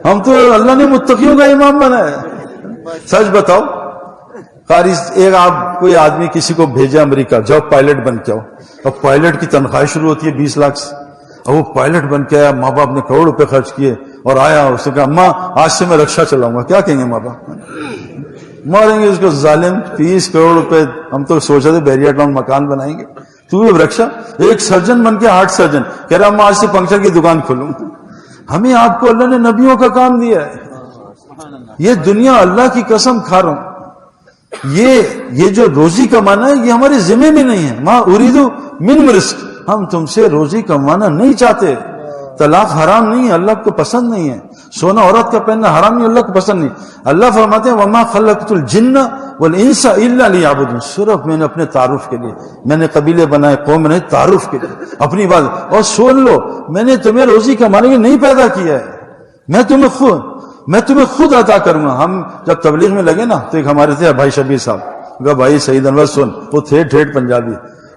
ہم تو اللہ نے متقیوں کا امام بنا ہے. سچ بتاؤ قاری، ایک آپ کوئی آدمی کسی کو بھیجا امریکہ، جاؤ پائلٹ بن کے آؤ. اور پائلٹ کی تنخواہ شروع ہوتی ہے 20 لاکھ سے. اور وہ پائلٹ بن کے آیا، ماں باپ نے کروڑ روپے خرچ کیے اور آیا. اس نے کہا اماں آج سے میں رکشا چلاؤں گا. کیا کہیں گے ماں باپ؟ ماریں گے اس کو ظالم. 30 کروڑ روپے. ہم تو سوچ رہے تھے بحریہ ٹاؤن مکان بنائیں گے. تو یہ رکشا ایک سرجن بن کے ہارٹ سرجن کہہ رہا میں آج سے پنکچر کی دکان کھولوں. ہمیں آپ کو اللہ نے نبیوں کا کام دیا ہے. یہ دنیا اللہ کی قسم کھا رہا ہوں یہ جو روزی کمانا ہے یہ ہمارے ذمہ میں نہیں ہے. ما اریدو من رزق, ہم تم سے روزی کمانا نہیں چاہتے. طلاق حرام نہیں ہے, اللہ کو پسند نہیں ہے. سونا عورت کا پہننا حرام نہیں, اللہ کو پسند نہیں. اللہ فرماتے ہیں وما خلقت الجن والانس الا لیعبدون, صرف میں نے اپنے تعارف کے لیے, میں نے قبیلے بنائے, قوم نے تعارف کے لیے اپنی بات. اور سن لو میں نے تمہیں روزی کمانے کے نہیں پیدا کیا ہے, میں تمہیں خود عطا کروں گا. ہم جب تبلیغ میں لگے نا تو ایک ہمارے تھے بھائی شبیر صاحب, کہا بھائی سعید انور سن, وہ تھے ٹھیٹ پنجابی,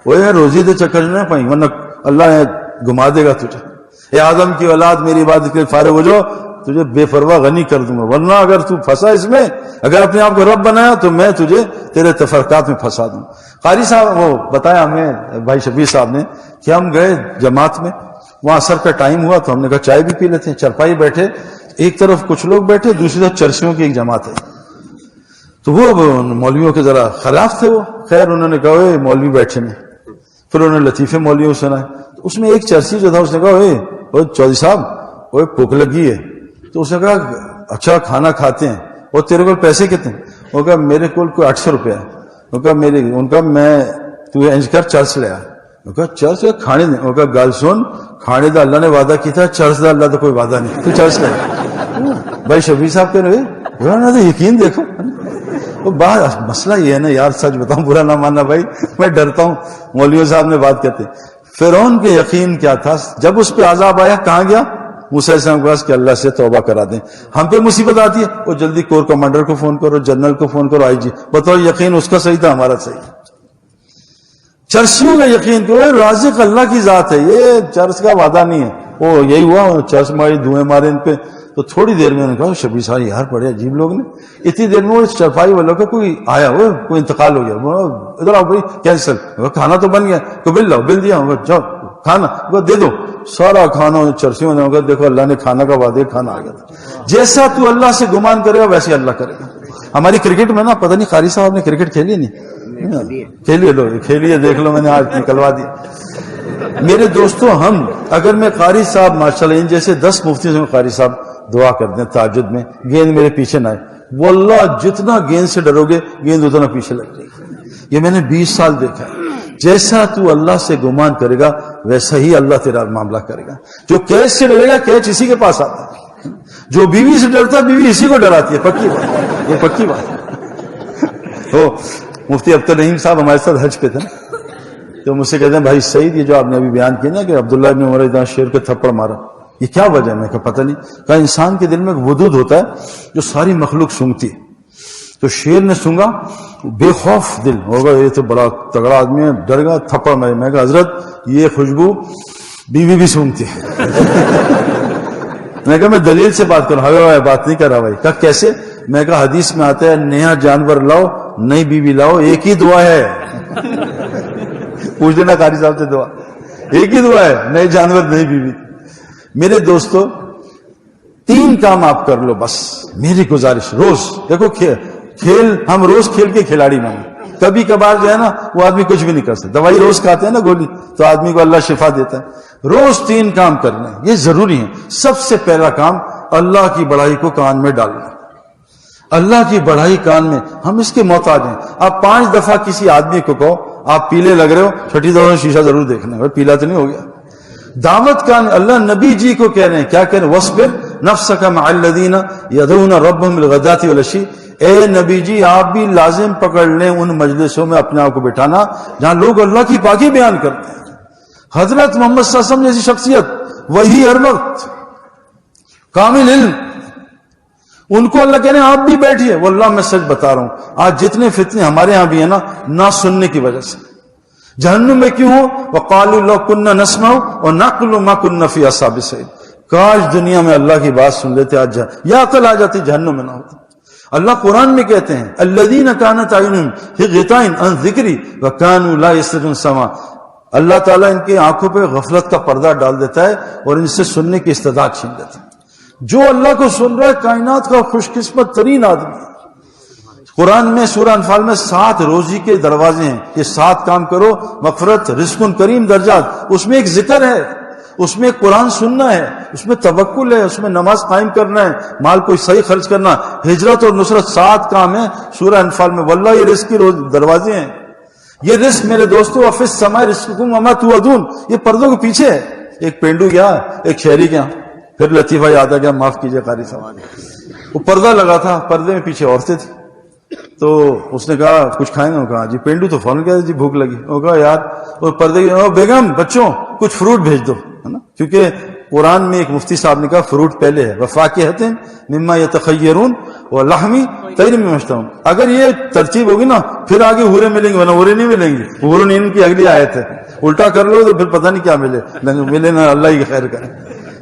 وہ روزی دے چکر نہ پائیں ورنہ اللہ گھما دے گا تجھے. اے آدم کی اولاد میری عبادت کے فارغ ہو جاؤ, تجھے بے پرواہ غنی کر دوں گا, ورنہ اگر تو پھنسا اس میں, اگر اپنے آپ کو رب بنایا تو میں تجھے تیرے تفرقات میں پھنسا دوں. قاری صاحب وہ بتایا ہمیں بھائی شبیر صاحب نے کہ ہم گئے جماعت میں, وہاں عصر کا ٹائم ہوا تو ہم نے کہا چائے بھی پی لیتے ہیں. چرپائی بیٹھے, ایک طرف کچھ لوگ بیٹھے, دوسری طرف چرسیوں کی ایک جماعت ہے. تو وہ مولویوں کے ذرا خلاف تھے وہ. خیر انہوں نے کہا اے مولوی بیٹھے میں, پھر انہوں نے لطیفے مولویوں سنائے. تو اس میں ایک چرسی جو تھا اس نے کہا اے چودھری صاحب وہ بھوک لگی ہے. تو اس نے کہا اچھا کھانا کھاتے ہیں, اور تیرے کو پیسے کتنے؟ وہ کہا میرے کو کوئی 800 روپیہ ہے. وہ کہا ان کا میں تو انج کر چرس لیا. وہ کہا چرس کھانے دیں. وہ کہا گل سن, کھانے دا اللہ نے وعدہ کیا تھا, چرس دا اللہ تو کوئی وعدہ نہیں, تو چرس لیا. بھائی شبیر صاحب کہہ رہے تو یقین دیکھو. وہ بات مسئلہ یہ ہے نا یار, سچ بتاؤں برا نہ ماننا بھائی, میں ڈرتا ہوں. مولوی صاحب نے بات کہتے فرعون کے یقین کیا تھا, جب اس پہ عذاب آیا کہاں گیا؟ موسیٰ علیہ السلام کے پاس کہ اللہ سے توبہ کرا دیں. ہم پہ مصیبت آتی ہے وہ جلدی کور کمانڈر کو فون کرو, جنرل کو فون کرو, آئی جی. بتاؤ یقین اس کا صحیح تھا ہمارا صحیح؟ چرسیوں کا یقین کرو, رازق اللہ کی ذات ہے, یہ چرس کا وعدہ نہیں ہے. وہ یہی ہوا, چرس ماری دھوئیں مارے ان پہ. تو تھوڑی دیر میں انہوں نے کہا شبیر صاحب یار بڑے عجیب لوگ نے. اتنی دیر میں وہ چرپائی والوں کا کوئی آیا, وہ کوئی انتقال ہو گیا. ادھر آؤ بھائی کینسل, کھانا تو بن گیا, تو بل لاؤ, بل دیا, جاؤ کھانا وہ دے دو. سارا کھانا چرسیوں نے دیکھو اللہ نے کھانا کا وعدہ, کھانا آ گیا تھا. جیسا تو اللہ سے گمان کرے گا ویسے اللہ کرے گا. ہماری کرکٹ میں نا پتہ نہیں قاری صاحب نے کرکٹ کھیلی نہیں, کھیلیے لو, کھیلیے دیکھ لو, میں نے آج نکلوا دی. میرے دوستو ہم اگر میں قاری صاحب ماشاءاللہ ان جیسے 10 مفتیوں سے قاری صاحب دعا کر دیں تہجد میں, گیند میرے پیچھے نہ آئے, واللہ جتنا گیند سے ڈرو گے گیند اتنا پیچھے لگ جائے گی. یہ میں نے 20 سال دیکھا ہے. جیسا تو اللہ سے گمان کرے گا ویسا ہی اللہ تیرا معاملہ کرے گا. جو کیچ سے ڈرے گا کیچ اسی کے پاس آتا ہے, جو بیوی سے ڈرتا ہے بیوی اسی کو ڈراتی ہے. پکی بات, یہ پکی بات. تو مفتی عبد الرحیم صاحب ہمارے ساتھ حج پہ تھے نا, تو مجھ سے کہتے ہیں بھائی سعید یہ جو آپ نے ابھی بیان کیا نا کہ عبداللہ ابن عمر اتنا شیر کے تھپڑ مارا, یہ کیا وجہ ہے؟ میں کہا پتہ نہیں. کہا انسان کے دل میں ایک ودود ہوتا ہے جو ساری مخلوق سونگتی ہے. تو شیر نے سونگا, بے خوف دل ہوگا, یہ تو بڑا تگڑا آدمی ہے, ڈر گا, تھپڑ مارے. میں کہا حضرت یہ خوشبو بیوی بھی سونگتی ہے. میں کہا میں دلیل سے بات کروں, ہاں بات نہیں کر رہا بھائی. کہا کیسے؟ میں کہا حدیث میں آتا ہے نیا جانور لاؤ نئی بیوی لاؤ, ایک ہی دعا ہے. پوچھ لینا قاری صاحب سے, دعا ایک ہی دعا ہے, نئے جانور نئی بیوی. میرے دوستو 3 کام آپ کر لو بس, میری گزارش. روز دیکھو کھیل ہم روز کھیل کے کھلاڑی نہ ہوں. کبھی کبھار جو ہے نا وہ آدمی کچھ بھی نہیں کر سکتا. دوائی روز کھاتے ہیں نا گولی, تو آدمی کو اللہ شفا دیتا ہے. روز 3 کام کرنا یہ ضروری ہے. سب سے پہلا کام اللہ کی بڑائی کو کان میں ڈالنا. اللہ کی بڑائی کان میں, ہم اس کے محتاج ہیں. آپ 5 دفعہ کسی آدمی کو کہو آپ پیلے لگ رہے ہو, 6ٹھی دفعہ شیشہ ضرور دیکھنا ہے, پیلا تو نہیں ہو گیا. دعوت کا اللہ نبی جی کو کہہ رہے ہیں, کیا کہہ رہے ہیں؟ وَاصْبِرْ نَفْسَكَ مَعَ الَّذِينَ يَدْعُونَ رَبَّهُمْ بِالْغَدَاةِ وَالْعَشِيِّ. اے نبی جی آپ بھی لازم پکڑ لیں ان مجلسوں میں اپنے آپ کو بٹھانا جہاں لوگ اللہ کی پاکی بیان کرتے ہیں. حضرت محمد صلی اللہ علیہ وسلم جیسی شخصیت, وہی ہر وقت, کامل علم, ان کو اللہ کہہ رہے ہیں آپ بھی بیٹھیے. واللہ میں سچ بتا رہا ہوں, آج جتنے فتنے ہمارے ہاں بھی ہیں نا, نہ سننے کی وجہ سے. جہنم میں کیوں ہو؟ وَقَالُوا لَوْ كُنَّا نَسْمَعُ وَنَعْقِلُ مَا كُنَّا فِي أَصْحَابِ السَّعِيرِ. کاش دنیا میں اللہ کی بات سن لیتے, آج یا عقل آ جاتی, جہنم میں نہ ہوتی. اللہ قرآن میں کہتے ہیں الَّذِينَ كَانَتْ أَعْيُنُهُمْ فِي غِطَاءٍ عَنْ ذِكْرِي وَكَانُوا لَا يَسْتَطِيعُونَ سَمْعًا. اللہ تعالیٰ ان کی آنکھوں پہ غفلت کا پردہ ڈال دیتا ہے اور ان سے سننے کی استعداد چھین لیتا ہے. جو اللہ کو سن رہا ہے کائنات کا خوش قسمت ترین آدمی. قرآن میں سورہ انفال میں 7 روزی کے دروازے ہیں، یہ 7 کام کرو، مغفرت، رزق کریم درجات، اس میں ایک ذکر ہے، اس میں قرآن سننا ہے، اس میں توکل ہے، اس میں نماز قائم کرنا ہے، مال کو صحیح خرچ کرنا، ہجرت اور نصرت، 7 کام ہیں سورہ انفال میں۔ واللہ یہ رزق کی دروازے ہیں، یہ رزق میرے دوستو، وفی السماء رزقکم وما توعدون، یہ پردوں کے پیچھے ہے۔ ایک پینڈو گیا ایک شہری گیا، پھر لطیفہ یاد آ گیا، معاف کیجئے قاری صاحب، وہ پردہ لگا تھا، پردے میں پیچھے عورتیں تھیں، تو اس نے کہا کچھ کھائیں گے؟ کہا جی پینڈو تو فوراً کہا جی بھوک لگی۔ وہ کہا یار وہ پردے کی بیگم بچوں کچھ فروٹ بھیج دو، ہے نا، کیونکہ قرآن میں ایک مفتی صاحب نے کہا فروٹ پہلے ہے، وفاکہۃ مما یتخیرون ولحم طیر مما یشتہون، اگر یہ ترتیب ہوگی نا پھر آگے حوریں ملیں گے، ورنہ حوریں نہیں ملیں گی، حورن ان کی اگلی آیت ہے، الٹا کر لو تو پھر پتہ نہیں کیا ملے نا، اللہ ہی خیر کرے۔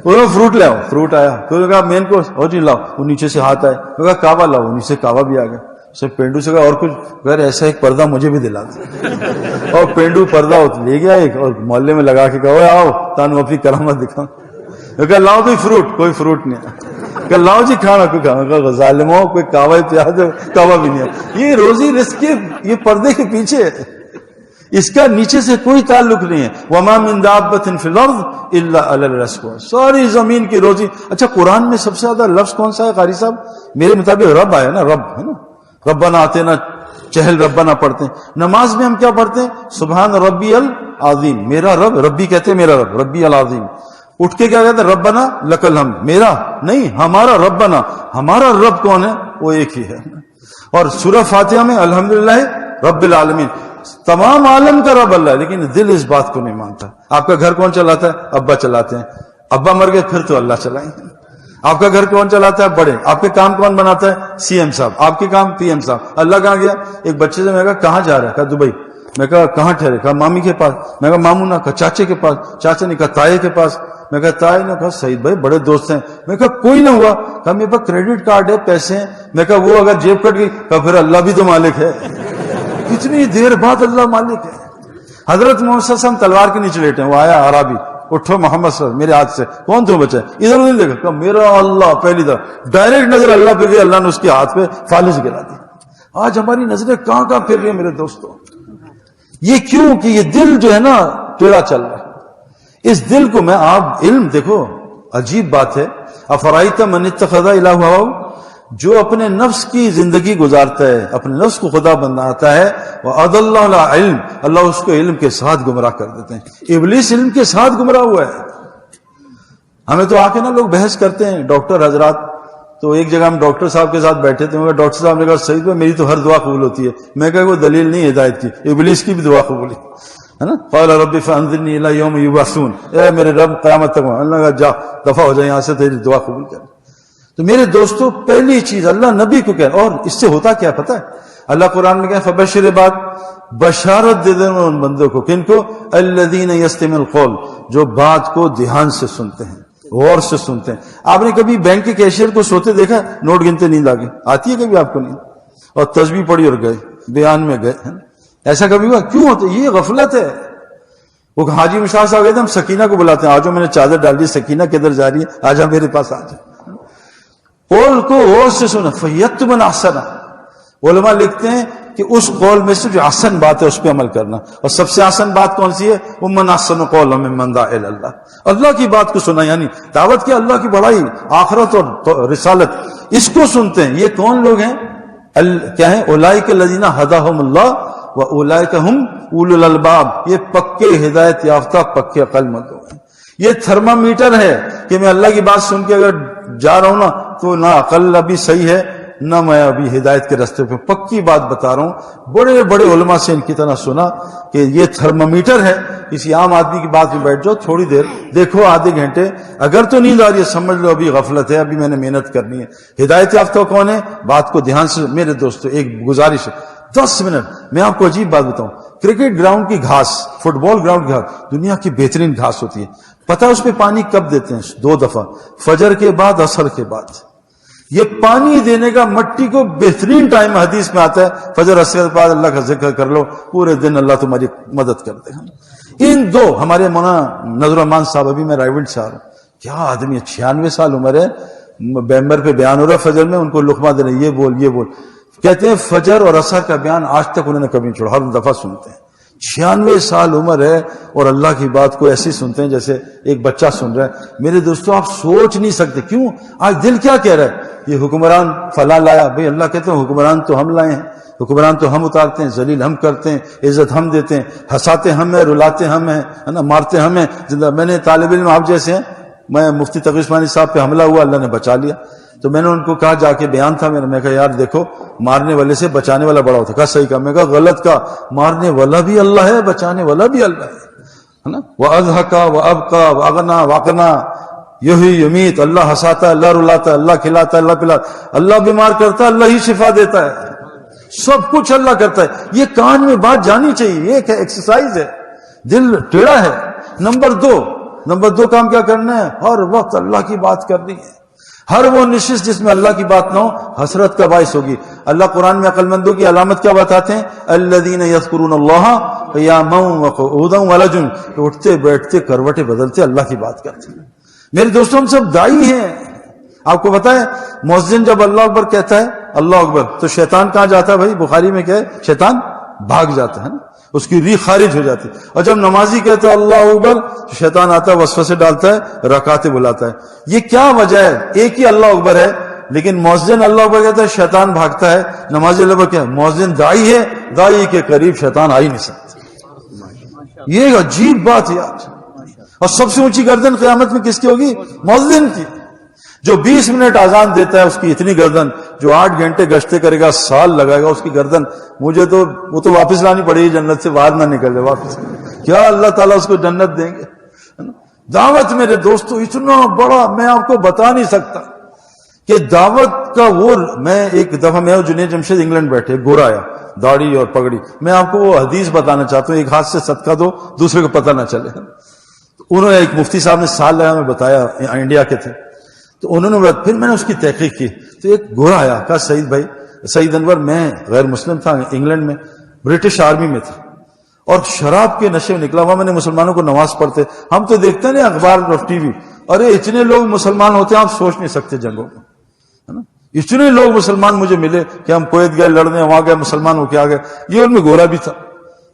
وہ فروٹ لے آؤ، فروٹ آیا، پھر کہا مین کو اور جی لاؤ، وہ نیچے سے ہاتھ آئے، وہ کہا کعبہ لاؤ، وہ نیچے کعبہ بھی آ گیا۔ اسے پینڈو سے کہا اور کچھ؟ غیر ایسا ایک پردہ مجھے بھی دلا دو، اور پینڈو پردہ لے گیا ایک، اور محلے میں لگا کے کہا آؤ تانو اپنی کرامت دکھاؤ، کہا لاؤ بھی فروٹ، کوئی فروٹ نہیں ہے، کہ لاؤ جی کھانا، کوئی کھانا، ظالموں کوئی کعبہ پیاز دو، کعبہ بھی نہیں ہے۔ یہ روزی رزق کے یہ پردے کے پیچھے ہے، اس کا نیچے سے کوئی تعلق نہیں ہے۔ وما من دابۃ فی الارض الا علی رزقها، ساری زمین کی روزی۔ اچھا قرآن میں سب سے زیادہ لفظ کون سا ہے قاری صاحب؟ میرے مطابق رب آیا نا، رب ہے نا، ربنا آتینا چہل ربنا پڑھتے ہیں، نماز میں ہم کیا پڑھتے ہیں؟ سبحان ربی العظیم، میرا رب، ربی کہتے ہیں میرا رب، ربی العظیم۔ اٹھ کے کیا کہتے ہیں؟ ربنا لک الحمد، میرا نہیں ہمارا ربنا، ہمارا رب کون ہے؟ وہ ایک ہی ہے۔ اور سورہ فاتحہ میں الحمدللہ رب العالمین، تمام عالم کا رب اللہ ہے، لیکن دل اس بات کو نہیں مانتا۔ آپ کا گھر کون چلاتا ہے؟ ابا چلاتے ہیں، ابا مر گئے پھر تو اللہ چلائیں گے۔ آپ کا گھر کون چلاتا ہے؟ بڑے۔ آپ کے کام کون بناتا ہے؟ سی ایم صاحب۔ آپ کے کام پی ایم صاحب۔ اللہ کہاں گیا؟ ایک بچے سے میں کہا کہاں جا رہا ہے؟ کہا دبئی۔ میں کہا کہاں ٹھہرے؟ کہا مامی کے پاس۔ میں کہا مامو نہ، کہا چاچے کے پاس۔ چاچا نے کہا تائے کے پاس۔ میں کہا تائے نے کہا سعید بھائی بڑے دوست ہیں۔ میں کہا کوئی نہ ہوا؟ کہا میرے پاس کریڈٹ کارڈ ہے، پیسے ہیں۔ میں کہا وہ اگر جیب کٹ گئی؟ کہا پھر اللہ بھی تو مالک ہے۔ کتنی دیر بعد اللہ مالک ہے۔ حضرت محمد صلی اللہ علیہ وسلم تلوار کے نیچے لیٹے ہیں، وہ آیا عربی، اٹھو محمد صلی اللہ علیہ وسلم میرے ہاتھ سے، کون تم بچہ ہے؟ ادھر نہیں دیکھا، کہا میرا اللہ، پہلی دفعہ ڈائریکٹ نظر اللہ پہ گئی، اللہ نے اس کے ہاتھ پہ فالج گرا دی۔ آج ہماری نظریں کہاں کہاں پھر رہی ہیں میرے دوستوں، یہ کیوں کہ یہ دل جو ہے نا ٹیڑھا چل رہا ہے۔ اس دل کو میں آپ علم دیکھو، عجیب بات ہے، افرائیت من اتخذ الہ ہواہ، جو اپنے نفس کی زندگی گزارتا ہے، اپنے نفس کو خدا بناتا ہے، وَأَضَلَّ عَلَىٰ عِلْم، اللہ اس کو علم کے ساتھ گمراہ کر دیتے ہیں۔ ابلیس علم کے ساتھ گمراہ ہوا ہے۔ ہمیں تو آ کے نا لوگ بحث کرتے ہیں، ڈاکٹر حضرات، تو ایک جگہ ہم ڈاکٹر صاحب کے ساتھ بیٹھے تھے، ڈاکٹر صاحب نے کہا سعید بھائی میری تو ہر دعا قبول ہوتی ہے۔ میں کہا وہ دلیل نہیں ہدایت کی، ابلیس کی بھی دعا قبول ہے نا۔ قال رب فانظرنی الی یوم یبعثون، اے میرے رب قیامت تک، اللہ کہا جا دفع ہو جائے یہاں سے، تیری دعا قبول کر۔ تو میرے دوستو پہلی چیز اللہ نبی کو کہہ، اور اس سے ہوتا کیا پتہ ہے؟ اللہ قرآن میں کہا فبشر عباد، بشارت دے دینا ان بندوں کو، کن کو؟ الذین یستمعون القول، جو بات کو دھیان سے سنتے ہیں، غور سے سنتے ہیں۔ آپ نے کبھی بینک کے کیشیئر کو سوتے دیکھا؟ نوٹ گنتے نیند آ گئی آتی ہے کبھی آپ کو؟ نہیں، اور تسبیح پڑھی اور گئے، بیان میں گئے، ایسا کبھی ہوا؟ کیوں ہوتا ہے؟ یہ غفلت ہے۔ وہ حاجی مشتاق صاحب گئے تھے، ہم سکینہ کو بلاتے ہیں، آجو میں نے چادر ڈال دی، سکینہ کدھر جا رہی ہے؟ آجا میرے پاس آجا، قول کو غور سے سنا، فیت من احسن، علماء لکھتے ہیں کہ اس قول میں سے جو احسن بات ہے اس پہ عمل کرنا، اور سب سے احسن بات کون سی ہے؟ ومن احسن قولا ممن دعا الی اللہ، اللہ کی بات کو سنا، یعنی دعوت کی اللہ کی بڑائی، آخرت اور رسالت، اس کو سنتے ہیں۔ یہ کون لوگ ہیں؟ کیا ہیں؟ اولئک الذین ھداھم اللہ واولئک ھم اولو الالباب، یہ پکے ہدایت یافتہ پکے عقل مند لوگ ہیں۔ یہ تھرمامیٹر ہے کہ میں اللہ کی بات سن کے اگر جا رہا ہوں نا تو نہ عقل ابھی صحیح ہے نہ میں ابھی ہدایت کے راستے پہ، پکی بات بتا رہا ہوں۔ بڑے بڑے علماء سے ان کی طرح سنا کہ یہ تھرمامیٹر ہے، کسی عام آدمی کی بات میں بیٹھ جاؤ، تھوڑی دیر دیکھو، آدھے گھنٹے، اگر تو نیند آ رہی ہے سمجھ لو ابھی غفلت ہے، ابھی میں نے محنت کرنی ہے۔ ہدایت یافتہ کون ہے؟ بات کو دھیان سے۔ میرے دوستو ایک گزارش ہے، 10 منٹ میں آپ کو عجیب بات بتاؤں، کرکٹ گراؤنڈ کی گھاس، فٹ بال گراؤنڈ کی گھاس دنیا کی بہترین گھاس ہوتی ہے۔ پتہ اس پہ پانی کب دیتے ہیں؟ 2 دفعہ، فجر کے بعد، عصر کے بعد۔ یہ پانی دینے کا مٹی کو بہترین ٹائم حدیث میں آتا ہے، فجر عصر کے بعد اللہ کا ذکر کر لو، پورے دن اللہ تمہاری مدد کر دے گا۔ ان دو، ہمارے مولانا نذر الرحمان صاحب، ابھی میں رائیونٹ سے آ رہا ہوں، کیا آدمی ہے، 96 سال عمر ہے، ممبر پہ بیان ہو رہا ہے فجر میں، ان کو لقمہ دے رہے، یہ بول یہ بول، کہتے ہیں فجر اور عصر کا بیان آج تک انہوں نے کبھی نہیں چھوڑا، ہر دفعہ سنتے ہیں۔ 96 سال عمر ہے اور اللہ کی بات کو ایسی سنتے ہیں جیسے ایک بچہ سن رہا ہے۔ میرے دوستو آپ سوچ نہیں سکتے، کیوں؟ آج دل کیا کہہ رہا ہے؟ یہ حکمران فلاں لایا، بھئی اللہ کہتے ہیں حکمران تو ہم لائے ہیں، حکمران تو ہم اتارتے ہیں، ذلیل ہم کرتے ہیں، عزت ہم دیتے ہیں، ہنساتے ہم ہیں، رلاتے ہم ہیں، ہے نا، مارتے ہم ہیں۔ زندہ میں نے طالب علم آپ جیسے ہیں، میں مفتی تقی عثمانی صاحب پہ حملہ ہوا، اللہ نے بچا لیا، تو میں نے ان کو کہا، جا کے بیان تھا میرا، میں کہا یار دیکھو مارنے والے سے بچانے والا بڑا ہوتا ہے۔ کہا صحیح کہا، میں کہا غلط کہا، مارنے والا بھی اللہ ہے، بچانے والا بھی اللہ ہے نا۔ وَأَضْحَكَ وَأَبْقَى وَأَغْنَى وَأَقْنَى یہی یمیت، اللہ ہنساتا ہے، اللہ رلاتا ہے، اللہ کھلاتا ہے، اللہ پلاتا ہے، اللہ بیمار کرتا ہے، اللہ ہی شفا دیتا ہے، سب کچھ اللہ کرتا ہے۔ یہ کان میں بات جانی چاہیے، یہ ایک ایکسرسائز ہے، دل ٹیڑھا ہے۔ نمبر دو کام کیا کرنا ہے؟ ہر وقت اللہ کی بات کرنی ہے۔ ہر وہ نشست جس میں اللہ کی بات نہ ہو حسرت کا باعث ہوگی۔ اللہ قرآن میں عقل مندوں کی علامت کیا بتاتے ہیں؟ الذین یذکرون اللہ قیاما وقعودا وعلی جنوبہم، اٹھتے بیٹھتے کروٹیں بدلتے اللہ کی بات کرتے ہیں۔ میرے دوستوں ہم سب دائی ہیں۔ آپ کو پتا ہے مؤذن جب اللہ اکبر کہتا ہے، اللہ اکبر، تو شیطان کہاں جاتا ہے بھائی؟ بخاری میں کیا ہے؟ شیطان بھاگ جاتا ہے نا، اس کی ریح خارج ہو جاتی ہے۔ اور جب نمازی کہتا ہے اللہ اکبر تو شیطان آتا ہے، وسوسے ڈالتا ہے، رکعتیں بلاتا ہے۔ یہ کیا وجہ ہے؟ ایک ہی اللہ اکبر ہے، لیکن مؤذن اللہ اکبر کہتا ہے، شیطان بھاگتا ہے۔ نمازی اللہ اکبر کیا ہے؟ مؤذن دائی ہے، دائی کے قریب شیطان آ ہی نہیں سکتا۔ یہ عجیب بات ہے یار۔ اور سب سے اونچی گردن قیامت میں کس کی ہوگی؟ مؤذن کی۔ جو 20 منٹ اذان دیتا ہے اس کی اتنی گردن، جو 8 گھنٹے گشتے کرے گا، سال لگائے گا، اس کی گردن مجھے تو وہ تو واپس لانی پڑے گی، جنت سے باہر نہ نکل جائے واپس، کیا اللہ تعالیٰ اس کو جنت دیں گے؟ دعوت میرے دوستو اتنا بڑا میں آپ کو بتا نہیں سکتا کہ دعوت کا وہ، میں ایک دفعہ میں جنید جمشید انگلینڈ بیٹھے، گورا آیا، داڑھی اور پگڑی، میں آپ کو وہ حدیث بتانا چاہتا ہوں، ایک ہاتھ سے صدقہ دو دوسرے کو پتہ نہ چلے۔ انہوں نے ایک مفتی صاحب نے سال لگا، میں بتایا انڈیا کے تھے، تو انہوں نے پھر میں نے اس کی تحقیق کی، تو ایک گورا آیا، کہا سعید بھائی، سعید انور، میں غیر مسلم تھا، انگلینڈ میں برٹش آرمی میں تھا، اور شراب کے نشے میں نکلا ہوا، میں نے مسلمانوں کو نماز پڑھتے، ہم تو دیکھتے ہیں نا اخبار اور ٹی وی، ارے اتنے لوگ مسلمان ہوتے ہیں آپ سوچ نہیں سکتے جنگوں میں، ہے نا، اتنے لوگ مسلمان مجھے ملے کہ ہم کویت گئے لڑنے، وہاں گئے مسلمان ہو کے آ گئے، یہ ان میں گورا بھی تھا۔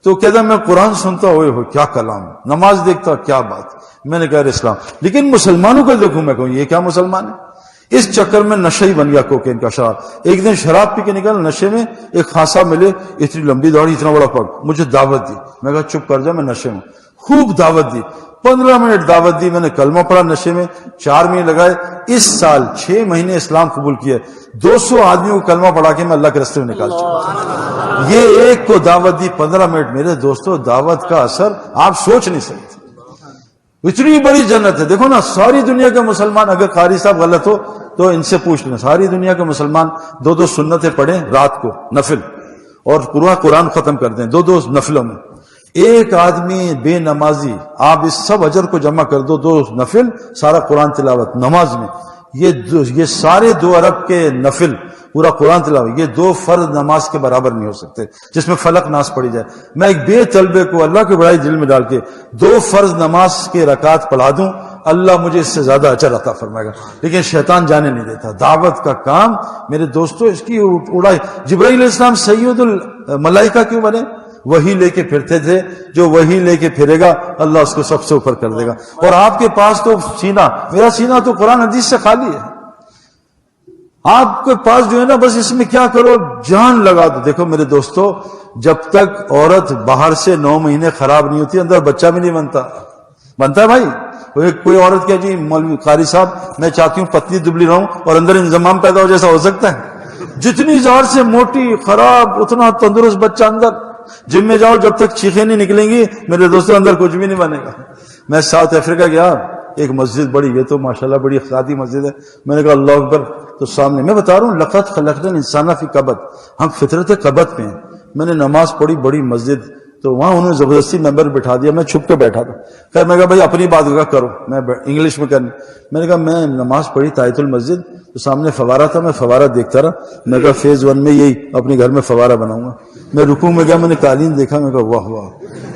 تو کہتا میں قرآن سنتا ہوئے ہو کیا کلام، نماز دیکھتا کیا بات، میں نے کہا اسلام، لیکن مسلمانوں کو دیکھوں میں کہوں یہ کیا مسلمان ہے؟ اس چکر میں نشہ ہی بن گیا کوکین کا، شراب۔ ایک دن شراب پی کے نکل، نشے میں ایک خاصا ملے، اتنی لمبی داڑھی، اتنا بڑا پگ، مجھے دعوت دی، میں کہا چپ کر جا، میں نشے میں، خوب دعوت دی، 15 منٹ دعوت دی، میں نے کلمہ پڑھا نشے میں، 4 مہینے لگائے، اس سال 6 مہینے اسلام قبول کیا، 200 آدمیوں کو کلمہ پڑھا کے میں اللہ کے راستے میں نکال چکا۔ یہ ایک کو دعوت دی 15 منٹ، میرے دوستو دعوت کا اثر آپ سوچ نہیں سکتے، اتنی بڑی جنت ہے۔ دیکھو نا، ساری دنیا کے مسلمان، اگر قاری صاحب غلط ہو تو ان سے پوچھ لیں، ساری دنیا کے مسلمان 2 سنتیں پڑھیں رات کو نفل، اور پورا قرآن ختم کر دیں 2 نفلوں میں۔ ایک آدمی بے نمازی، آپ اس سب اجر کو جمع کر دو، 2 نفل، سارا قرآن تلاوت نماز میں، یہ سارے 2 ارب کے نفل، پورا قرآن تلاوت، یہ 2 فرض نماز کے برابر نہیں ہو سکتے جس میں فلق ناس پڑھی جائے۔ میں ایک بے طلبے کو اللہ کی بڑائی دل میں ڈال کے 2 فرض نماز کے رکعت پڑھا دوں، اللہ مجھے اس سے زیادہ اجر عطا فرمائے گا، لیکن شیطان جانے نہیں دیتا۔ دعوت کا کام میرے دوستو، اس کی اڑائی، جبرائیل علیہ السلام سید الملائکہ کیوں بنے؟ وہی لے کے پھرتے تھے، جو وہی لے کے پھرے گا اللہ اس کو سب سے اوپر کر دے گا۔ اور آپ کے پاس تو سینہ، میرا سینہ تو قرآن حدیث سے خالی ہے، آپ کے پاس جو ہے نا بس اس میں کیا کرو، جان لگا دو۔ دیکھو میرے دوستو، جب تک عورت باہر سے 9 مہینے خراب نہیں ہوتی، اندر بچہ بھی نہیں بنتا ہے بھائی۔ کوئی عورت کہے جی مولوی قاری صاحب میں چاہتی ہوں پتلی دبلی رہوں اور اندر انضمام پیدا ہو، جیسا ہو سکتا ہے؟ جتنی زہر سے موٹی خراب اتنا تندرست بچہ اندر، جم میں جاؤ جب تک چیخیں نہیں نکلیں گی میرے دوستو اندر کچھ بھی نہیں بنے گا۔ میں ساؤتھ افریقہ گیا، ایک مسجد بڑی، یہ تو ماشاءاللہ بڑی خادی مسجد ہے، میں نے کہا اللہ اکبر، تو سامنے میں بتا رہا ہوں لقد خلقنا الانسان فی کبد، ہم فطرت کبد میں ہیں۔ میں نے نماز پڑھی، بڑی مسجد، تو وہاں انہوں نے زبردستی ممبر بٹھا دیا، میں چھپ کے بیٹھا تھا، خیر میں کہا بھائی اپنی بات کرو، میں انگلش میں کرنی، میں نے کہا میں نماز پڑھی تحیۃ المسجد، تو سامنے فوارہ تھا، میں فوارہ دیکھتا رہا، میں کہا فیز 1 میں یہی اپنے گھر میں فوارہ بناؤں گا۔ میں رکوع میں گیا، میں نے قالین دیکھا، میں کہا واہ واہ،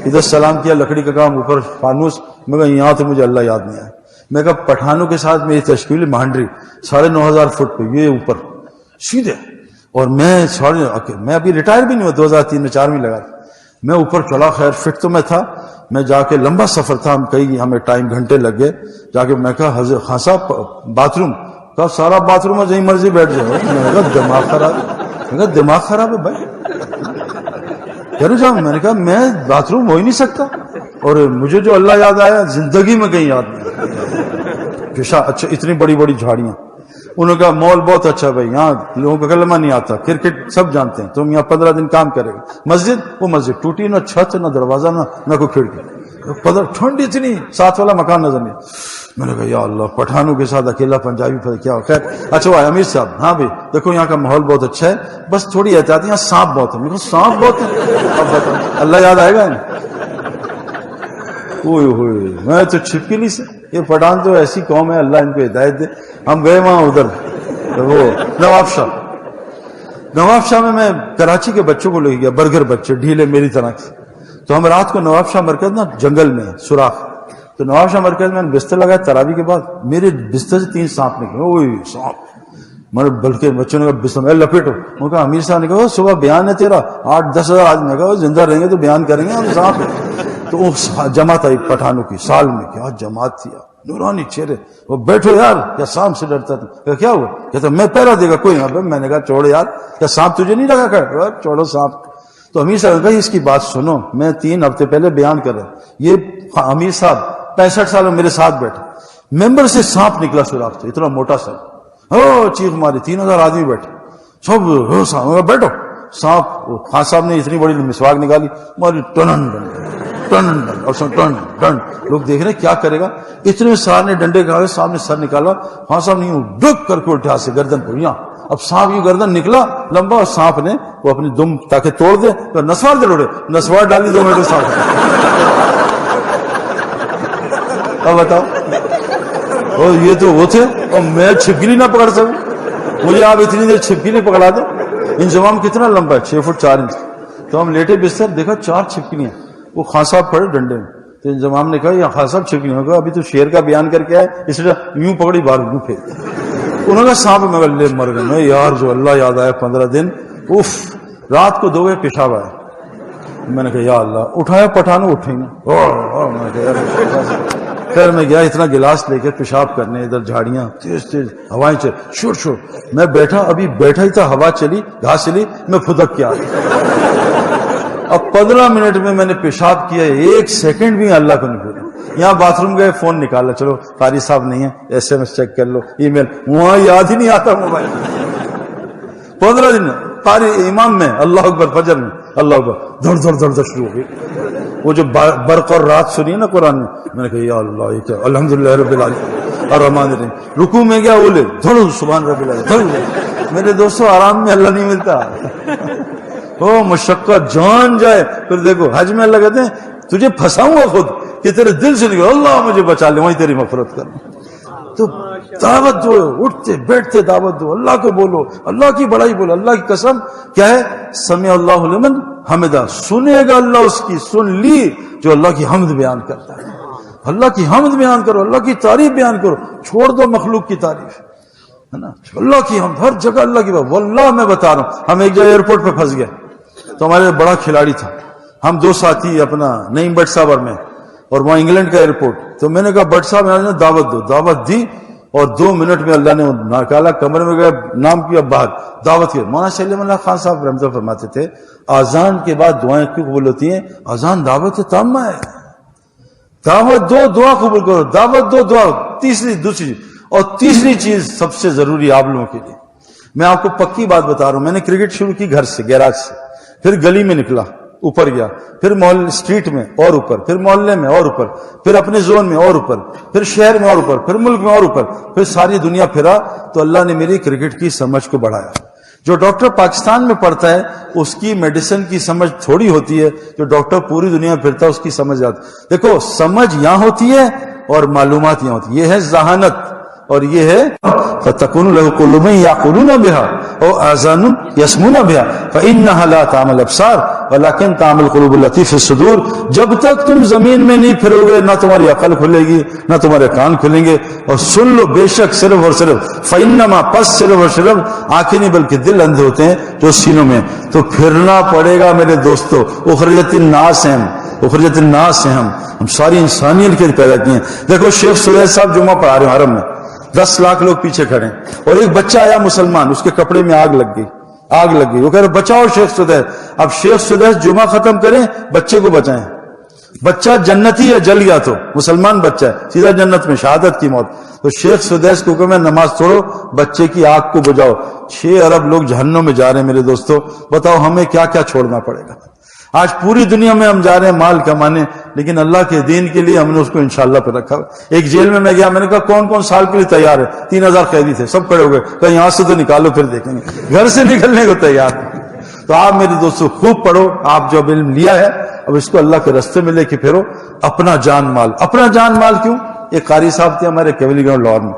ادھر سلام کیا، لکڑی کا کام، اوپر فانوس، میں کہا یہاں تو مجھے اللہ یاد نہیں آیا۔ میں کہا پٹھانوں کے ساتھ میری تشکیل مہنڈری 9500 فٹ پہ، یہ اوپر سیدھے، اور میں ابھی ریٹائر بھی نہیں ہوا، 2003 میں 4 میں لگا تھا، میں اوپر چلا، خیر فٹ تو میں تھا، میں جا کے لمبا سفر تھا، ہمیں ٹائم گھنٹے لگ گئے، جا کے میں کہا حضرت خان صاحب باتھ روم، کہا سارا باتھ روم ہے جہیں مرضی بیٹھ جاؤ۔ میں نے کہا دماغ خراب، میں نے کہا دماغ خراب ہے بھائی، میں نے کہا میں باتھ روم ہو ہی نہیں سکتا، اور مجھے جو اللہ یاد آیا زندگی میں کہیں یاد نہیں۔ اچھا اتنی بڑی بڑی جھاڑیاں، انہوں نے کہا مال بہت اچھا بھائی، یہاں لوگوں کو کلمہ نہیں آتا، کرکٹ سب جانتے ہیں، تم یہاں 15 دن کام کرے گا۔ مسجد، وہ مسجد ٹوٹی، نہ چھت نہ دروازہ نہ کوئی کھڑکی، ٹھنڈ اتنی، ساتھ والا مکان نظر نہیں۔ میں نے کہا یا اللہ، پٹھانوں کے ساتھ اکیلا پنجابی کیا ہو۔ خیر اچھا بھائی امیر صاحب، ہاں بھائی دیکھو یہاں کا ماحول بہت اچھا ہے، بس تھوڑی احتیاط، یہاں سانپ بہت ہے۔ میں کہا سانپ بہت ہے، اب بتاؤ اللہ یاد آئے گا؟ ہوئے میں تو چھپکلی سے، یہ پٹھان تو ایسی قوم ہے، اللہ ان کو ہدایت دے۔ ہم گئے وہاں ادھر وہ نواب شاہ میں کراچی کے بچوں کو لے گیا، برگر بچے ڈھیلے میری طرح کے، تو ہم رات کو نواب شاہ مرکز نا جنگل میں سوراخ، تو نواب شاہ مرکز میں نے بستر لگایا، تراویح کے بعد میرے بستر سے 3 سانپ نکلے، سانپ، میں بلکہ بچوں نے کہا بستر میں لپیٹو، میں کہا امیر صاحب نے کہا صبح بیان ہے تیرا 8-10 ہزار آدمی، کہا زندہ رہیں گے تو بیان کریں گے ہم سانپ۔ تو وہ جماعت آئی پٹھانوں کی، سال میں کیا جماعت تھی، نورانی چہرے، وہ بیٹھو یار، کیا سانپ سے ڈرتا تھا؟ کیا ہوا؟ کہتا میں پہلا دے گا کوئی نہ۔ میں نے کہا چھوڑ یار، کیا سانپ تجھے نہیں لگا کر؟ چھوڑو سانپ۔ تو امیر صاحب نے کہا اس کی بات سنو، میں 3 ہفتے پہلے بیان کر رہا ہوں، یہ امیر صاحب 65 سال میں میرے ساتھ بیٹھے، ممبر سے سانپ نکلا سوراخ سے، اتنا موٹا سا، چیخ ماری، 3000 آدمی بیٹھے، سب بیٹھو۔ سانپ، خان صاحب نے اتنی بڑی مسواک نکالی، ماری ٹن اور ٹن، لوگ دیکھ رہے کیا کرے گا، اتنے سار نے ڈنڈے کھا کے سامنے سر نکالا، خان صاحب نے ڈک کر کے اٹھا سے گردن پر، یہاں اب سانپ یہ گردن نکلا لمبا، اور سانپ نے وہ اپنی دم تاکہ توڑ دے تو نسوار دے اڑے، نسوار ڈالی 2 منٹ سانپ۔ اب بتاؤ، اور یہ تو وہ تھے، اور میں چھپکلی نہ پکڑ سکوں، مجھے آپ اتنی دیر چھپکلی پکڑا دو۔ انضمام کتنا لمبا ہے، 6 فٹ 4 انچ، تو ہم لیٹے بستر، دیکھا 4 چھپکلیاں، وہ خان صاحب پڑے ڈنڈے میں، تو انضمام نے کہا یہ خان صاحب چھپکلیاں، کہا ابھی تو شیر کا بیان کر کے آئے، اس لیے یوں پکڑی باہر یوں پھیر، انہوں نے سانپ میں لے مر گئے۔ میں یار جو اللہ یاد آیا 15 دن، اف، رات کو 2 بجے پیشاب آیا، میں نے کہا یا اللہ، اٹھایا پٹھانوں اٹھیں گے، پھر میں گیا اتنا گلاس لے کے پیشاب کرنے، ادھر جھاڑیاں تیز تیز ہوائیں چل شور شور، میں بیٹھا، ابھی بیٹھا ہی تھا، ہوا چلی، گھاس چلی، میں پھدک کے آ گیا۔ اب 15 منٹ میں نے پیشاب کیا، 1 سیکنڈ بھی اللہ کو نہیں بولا۔ یہاں باتھ روم گئے، فون نکالا، چلو قاری صاحب نہیں ہے، SMS چیک کر لو، ای میل، وہاں یاد ہی نہیں آتا موبائل۔ 15 دن قاری امام میں اللہ اکبر، فجر میں اللہ اکبر، دھڑ شروع ہو گئی۔ وہ جو برق اور رات سنی نا قرآن میں نے کہا یا اللہ، یہ کیا، الحمدللہ رب العالمین الرحمن الرحیم، رکوع میں گیا بولے دھڑ سبحان رب العالمین۔ میرے دوستو آرام میں اللہ نہیں ملتا، مشقت جان جائے۔ پھر دیکھو حج میں اللہ کہتے ہیں تجھے پھنساؤں گا خود کہ تیرے دل سے نکلو، اللہ مجھے بچا لے، وہیں تیری مغفرت کرنا۔ تو دعوت دو، اٹھتے بیٹھتے دعوت دو، اللہ کو بولو، اللہ کی بڑائی بولو۔ اللہ کی قسم کیا ہے، سمع اللہ لمن حمدہ، سنے گا اللہ اس کی، سن لی جو اللہ کی حمد بیان کرتا ہے۔ اللہ کی حمد بیان کرو، اللہ کی تعریف بیان کرو، چھوڑ دو مخلوق کی تعریف، ہے نا، اللہ کی حمد، ہر جگہ اللہ کی بات۔ واللہ میں بتا رہا ہوں، ہم ایک جگہ ایئرپورٹ پہ پھنس گئے، تو ہمارے بڑا کھلاڑی تھا، ہم 2 ساتھی اپنا نعیم بٹ صاحب اور میں، اور وہاں انگلینڈ کا ایئرپورٹ، تو میں نے کہا بٹ صاحب یہاں دعوت دو، دعوت دی، اور 2 منٹ میں اللہ نے نکالا، کمرے میں گیا، نام کیا، باہر دعوت کی۔ مولانا سلیم اللہ خان صاحب رحمۃ اللہ فرماتے تھے اذان کے بعد دعائیں کیوں قبول ہوتی ہیں؟ اذان دعوت تامہ ہے، دعوت دو، دعا قبول کرو، دعوت دو، دعا۔ تیسری چیز سب سے ضروری آپ لوگوں کے لیے، میں آپ کو پکی بات بتا رہا ہوں، میں نے کرکٹ شروع کی گھر سے، گیراج سے، پھر گلی میں نکلا، اوپر گیا، پھر محلے اسٹریٹ میں اور اوپر، پھر محلے میں اور اوپر، پھر اپنے زون میں اور اوپر، پھر شہر میں اور اوپر، پھر ملک میں اور اوپر، پھر ساری دنیا پھرا، تو اللہ نے میری کرکٹ کی سمجھ کو بڑھایا۔ جو ڈاکٹر پاکستان میں پڑھتا ہے اس کی میڈیسن کی سمجھ تھوڑی ہوتی ہے، جو ڈاکٹر پوری دنیا میں پھرتا ہے اس کی سمجھ آتی۔ دیکھو سمجھ یہاں ہوتی ہے اور معلومات یہاں ہوتی ہے، یہ ہے ذہانت، اور یہ ہے فَتَكُونُ لَهُ قُلُوبٌ يَعْقِلُونَ بِهَا أَوْ آذَانٌ يَسْمَعُونَ بِهَا فَإِنَّهَا لَا تَعْمَى الْأَبْصَارُ وَلَكِنْ تَعْمَى الْقُلُوبُ الَّتِي فِي الصُّدُورِ. جب تک تم زمین میں نہیں پھرو گے نہ تمہاری عقل کھلے گی نہ تمہارے کان کھلیں گے. اور سن لو بے شک صرف اور صرف فَإِنَّمَا پس صرف اور صرف آنکھیں نہیں بلکہ دل اندھے ہوتے ہیں جو سینوں میں. تو پھرنا پڑے گا میرے دوستو. اخرجت الناس ہیں اخرجت الناس ہیں ہم ساری انسانیت کے پیدا کیے ہیں. دیکھو شیخ سلیح صاحب جمعہ پڑھا رہے ہیں حرم میں, 10 لاکھ لوگ پیچھے کھڑے ہیں, اور ایک بچہ آیا مسلمان, اس کے کپڑے میں آگ لگ گئی. وہ کہہ رہے بچاؤ شیخ سدیس. اب شیخ سدیس جمعہ ختم کریں, بچے کو بچائیں. بچہ جنتی ہے, جل گیا تو مسلمان بچہ ہے, سیدھا جنت میں شہادت کی موت. تو شیخ سدیس کو کہ میں نماز چھوڑو, بچے کی آگ کو بجھاؤ. 6 ارب لوگ جہنم میں جا رہے ہیں میرے دوستو. بتاؤ ہمیں کیا کیا چھوڑنا پڑے گا. آج پوری دنیا میں ہم جا رہے ہیں مال کمانے, لیکن اللہ کے دین کے لیے ہم نے اس کو انشاءاللہ پہ رکھا. ایک جیل میں گیا, میں نے کہا کون کون سال کے لیے تیار ہے؟ 3000 قیدی تھے, سب کھڑے ہو گئے. کہیں یہاں سے تو نکالو پھر دیکھیں گے. گھر سے نکلنے کو تیار. تو آپ میرے دوستو خوب پڑھو. آپ جو علم لیا ہے اب اس کو اللہ کے راستے میں لے کے پھرو. اپنا جان مال کیوں؟ ایک قاری صاحب تھے ہمارے کیولی گراؤنڈ لاہور میں,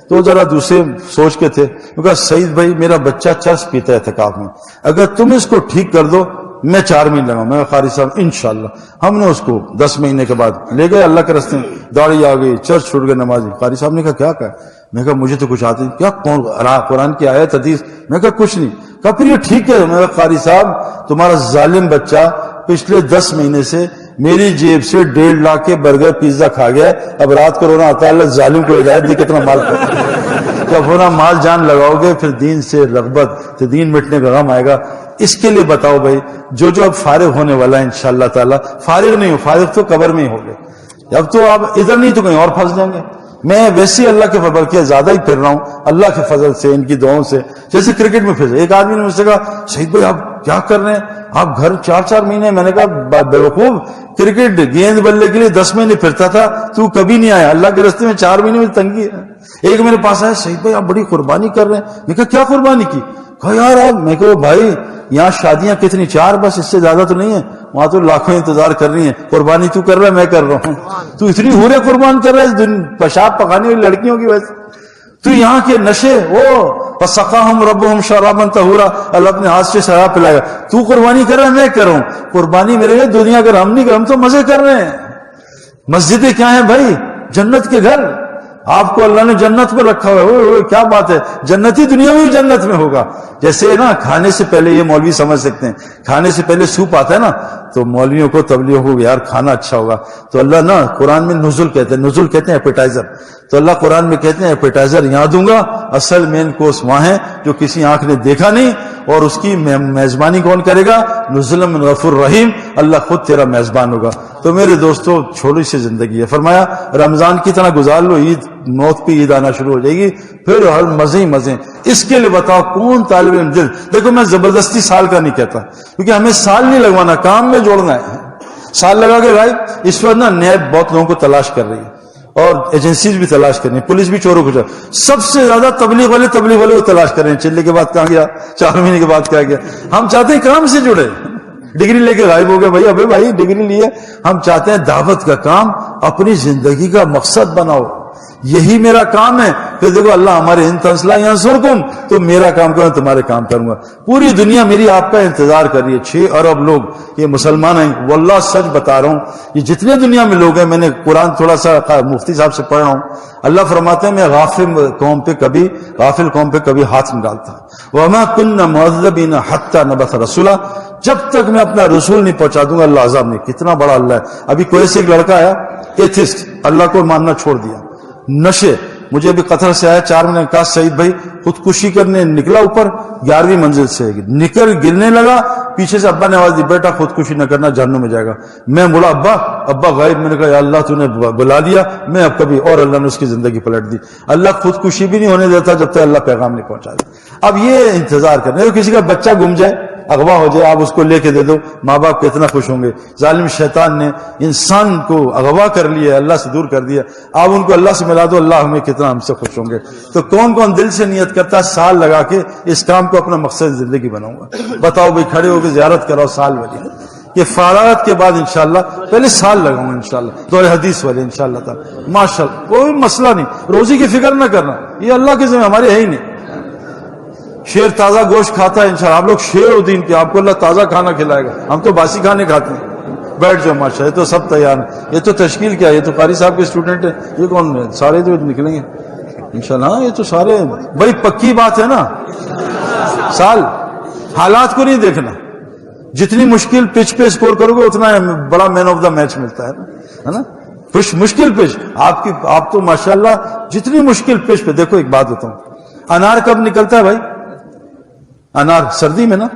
تو ذرا دوسرے سوچ کے تھے. کہا سعید بھائی میرا بچہ چرس پیتا ہے اعتکاف میں, اگر تم اس کو ٹھیک کر دو میں 4 مہینے لگاؤں. میں قاری صاحب انشاءاللہ. ہم نے اس کو 10 مہینے کے بعد لے گئے اللہ کے راستے میں. داڑھی آ گئی, چرچ چھوڑ گئے, نمازی. قاری صاحب نے کہا کیا کہا؟ میں کہا مجھے تو کچھ آتی نہیں. کیا کون قرآن کی آیت حدیث؟ میں کہا کچھ نہیں. کہا پھر یہ ٹھیک ہے. میں کہا قاری صاحب تمہارا ظالم بچہ پچھلے 10 مہینے سے میری جیب سے 1.5 لاکھ کے برگر پیزا کھا گیا. اب رات کو رونا آتا ہے اللہ ظالم کو ہدایت دی کتنا مال کرتا ہے. جب ہونا مال جان لگاؤ گے پھر دین سے رغبت, تو دین مٹنے کا غم آئے گا. اس کے لیے بتاؤ بھائی, جو اب فارغ ہونے والا ہے انشاءاللہ تعالی, فارغ نہیں ہو, فارغ تو قبر میں ہی ہو گئے. اب تو آپ ادھر نہیں تو کہیں اور پھنس جائیں گے. میں ویسے اللہ کے فضل کے زیادہ ہی پھر رہا ہوں, اللہ کے فضل سے, ان کی دعاؤں سے. جیسے کرکٹ میں پھنسے. ایک آدمی نے مجھ سے کہا شہید بھائی آپ کیا کر رہے ہیں, آپ گھر 4 مہینے. میں نے کہا بیوقوف, کرکٹ گیند بلے کے لیے 10 مہینے پھرتا تھا, تو کبھی نہیں آیا. اللہ کے راستے میں 4 مہینے میں تنگی ہے. ایک میرے پاس آیا, شہید بھائی آپ بڑی قربانی کر رہے ہیں. میں کہا کیا قربانی کی؟ کہا یار آپ. میں کہا بھائی یہاں شادیاں کتنی, 4 بس, اس سے زیادہ تو نہیں ہے. وہاں تو لاکھوں انتظار کر رہی ہیں. قربانی تو کر رہا ہے, میں کر رہا ہوں. تو اتنی ہورے قربان کر رہا ہے پیشاب پکانے والی لڑکیوں کی وجہ سے. تو یہاں کے نشے, فَسَقَاهُمْ رَبُّهُمْ شَرَابًا طَهُورًا, اللہ اپنے ہاتھ سے شراب پلائے گا. تو قربانی کر رہا ہے, میں کر رہا ہوں. قربانی میرے لیے دنیا اگر ہم نہیں کر, ہم تو مزے کر رہے ہیں. مسجدیں کیا ہیں بھائی؟ جنت کے گھر. آپ کو اللہ نے جنت پر رکھا ہوا ہے. کیا بات ہے, جنتی دنیا میں بھی جنت میں ہوگا. جیسے نا کھانے سے پہلے, یہ مولوی سمجھ سکتے ہیں, کھانے سے پہلے سوپ آتا ہے نا, تو مولویوں کو تبلیغوں کو یار کھانا اچھا ہوگا. تو اللہ نا قرآن میں نزل کہتے ہیں ایپیٹائزر. تو اللہ قرآن میں کہتے ہیں ایپیٹائزر یہاں دوں گا, اصل مین کورس وہاں ہے جو کسی آنکھ نے دیکھا نہیں. اور اس کی میزبانی کون کرے گا؟ نزلا من غفور رحیم, اللہ خود تیرا میزبان ہوگا. تو میرے دوستو چھوٹی سی زندگی ہے. فرمایا رمضان کی طرح گزار لو, عید موت پہ عید آنا شروع ہو جائے گی, پھر ہر مزے ہی مزے. اس کے لیے بتاؤ کون طالب علم دل. دیکھو میں زبردستی سال کا نہیں کہتا, کیونکہ ہمیں سال نہیں لگوانا, کام میں جوڑنا ہے. سال لگا کے بھائی اس وقت نا نیب بہت لوگوں کو تلاش کر رہی ہے, اور ایجنسیز بھی تلاش کر رہی ہیں, پولیس بھی چوروں کو چور. سب سے زیادہ تبلیغ والے کو تلاش کر رہے ہیں. چلے کے بعد کہاں گیا, 4 مہینے کے بعد کیا گیا. ہم چاہتے ہیں کام سے جڑے. ڈگری لے کے غائب ہو گئے بھائی, ابھی بھائی ڈگری لیے. ہم چاہتے ہیں دعوت کا کام اپنی زندگی کا مقصد بناؤ, یہی میرا کام ہے. پھر دیکھو اللہ ہمارے ان تنسلا ینصرکم, تو میرا کام کروں, تمہارے کام کروں گا. پوری دنیا میری آپ کا انتظار کر رہی ہے. 6 ارب لوگ یہ مسلمان ہیں. واللہ سچ بتا رہا ہوں, یہ جتنے دنیا میں لوگ ہیں, میں نے قرآن تھوڑا سا مفتی صاحب سے پڑھ رہا ہوں. اللہ فرماتے ہیں میں غافل قوم پہ کبھی ہاتھ نہیں ڈالتا. وما كنا معذبين حتى نبعث رسولا, جب تک میں اپنا رسول نہیں پہنچا دوں گا اللہ عذاب نہیں. کتنا بڑا اللہ ہے. ابھی کوئی سے ایک لڑکا آیا ایتھسٹ, اللہ کو ماننا چھوڑ دیا, نشے. مجھے ابھی قطر سے آیا, 4 مہینے کہا سعید بھائی خودکشی کرنے نکلا, اوپر 11ویں منزل سے گرنے لگا. پیچھے سے ابا نے آواز دی, بیٹا خودکشی نہ کرنا, جہنم میں جائے گا. میں مڑا, ابا غائب. میں نے کہا یا اللہ تو نے بلا دیا, میں اب کبھی, اور اللہ نے اس کی زندگی پلٹ دی. اللہ خودکشی بھی نہیں ہونے دیتا جب تک اللہ پیغام نہیں پہنچا دے. اب یہ انتظار کرنا, کسی کا بچہ گم جائے, اغوا ہو جائے, آپ اس کو لے کے دے دو, ماں باپ کتنا خوش ہوں گے. ظالم شیطان نے انسان کو اغوا کر لیا, اللہ سے دور کر دیا. آپ ان کو اللہ سے ملا دو, اللہ ہمیں کتنا ہم سے خوش ہوں گے. تو کون کون دل سے نیت کرتا ہے سال لگا کے اس کام کو اپنا مقصد زندگی بناؤں گا؟ بتاؤ بھائی, کھڑے ہو کے زیارت کراؤ سال والی. یہ فارغت کے بعد انشاءاللہ پہلے سال لگاؤں گا انشاءاللہ دور حدیث والے انشاءاللہ تعالی ماشاءاللہ. کوئی مسئلہ نہیں, روزی کی فکر نہ کرنا, یہ اللہ کے ذمہ, ہمارے ہے ہی نہیں. شیر تازہ گوشت کھاتا ہے انشاءاللہ, آپ لوگ شیر ہو دین کے, آپ کو اللہ تازہ کھانا کھلائے گا, ہم تو باسی کھانے کھاتے ہیں. بیٹھ جاؤ ماشاءاللہ, یہ تو سب تیار ہیں. یہ تو تشکیل کیا ہے, یہ تو قاری صاحب کے اسٹوڈنٹ ہیں, یہ کون ہے, سارے تو نکلیں گے انشاءاللہ. ہاں یہ تو سارے بڑی پکی بات ہے نا. سال حالات کو نہیں دیکھنا, جتنی مشکل پچ پہ اسکور کرو گے اتنا بڑا مین آف دا میچ ملتا ہے نا. مشکل پچ آپ تو ماشاءاللہ جتنی مشکل پچ پہ. دیکھو ایک بات بتاؤں, انار کب نکلتا ہے بھائی؟ انار سردی میں نا.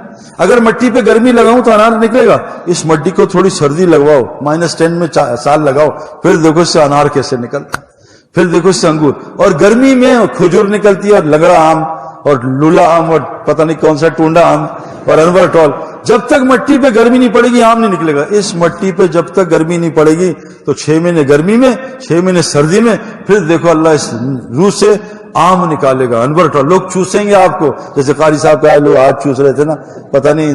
اگر مٹی پہ گرمی لگاؤں تو انار نکلے گا. اس مٹی کو تھوڑی سردی لگواؤ, -10 میں سال لگاؤ, پھر دیکھو اس سے انار کیسے نکلتا ہے, پھر دیکھو اس سے انگور. اور گرمی میں کھجور نکلتی ہے, اور لنگڑا آم اور لولا آم اور پتہ نہیں کون سا ٹونڈا آم اور انور ٹول. جب تک مٹی پہ گرمی نہیں پڑے گی آم نہیں نکلے گا. اس مٹی پہ جب تک گرمی نہیں پڑے گی تو 6 مہینے گرمی میں 6 مہینے سردی میں, پھر دیکھو اللہ اس روح سے آم نکالے گا, انور ٹول. لوگ چوسیں گے آپ کو, جیسے قاری صاحب کا لوگ آج چوس رہے تھے نا, پتہ نہیں,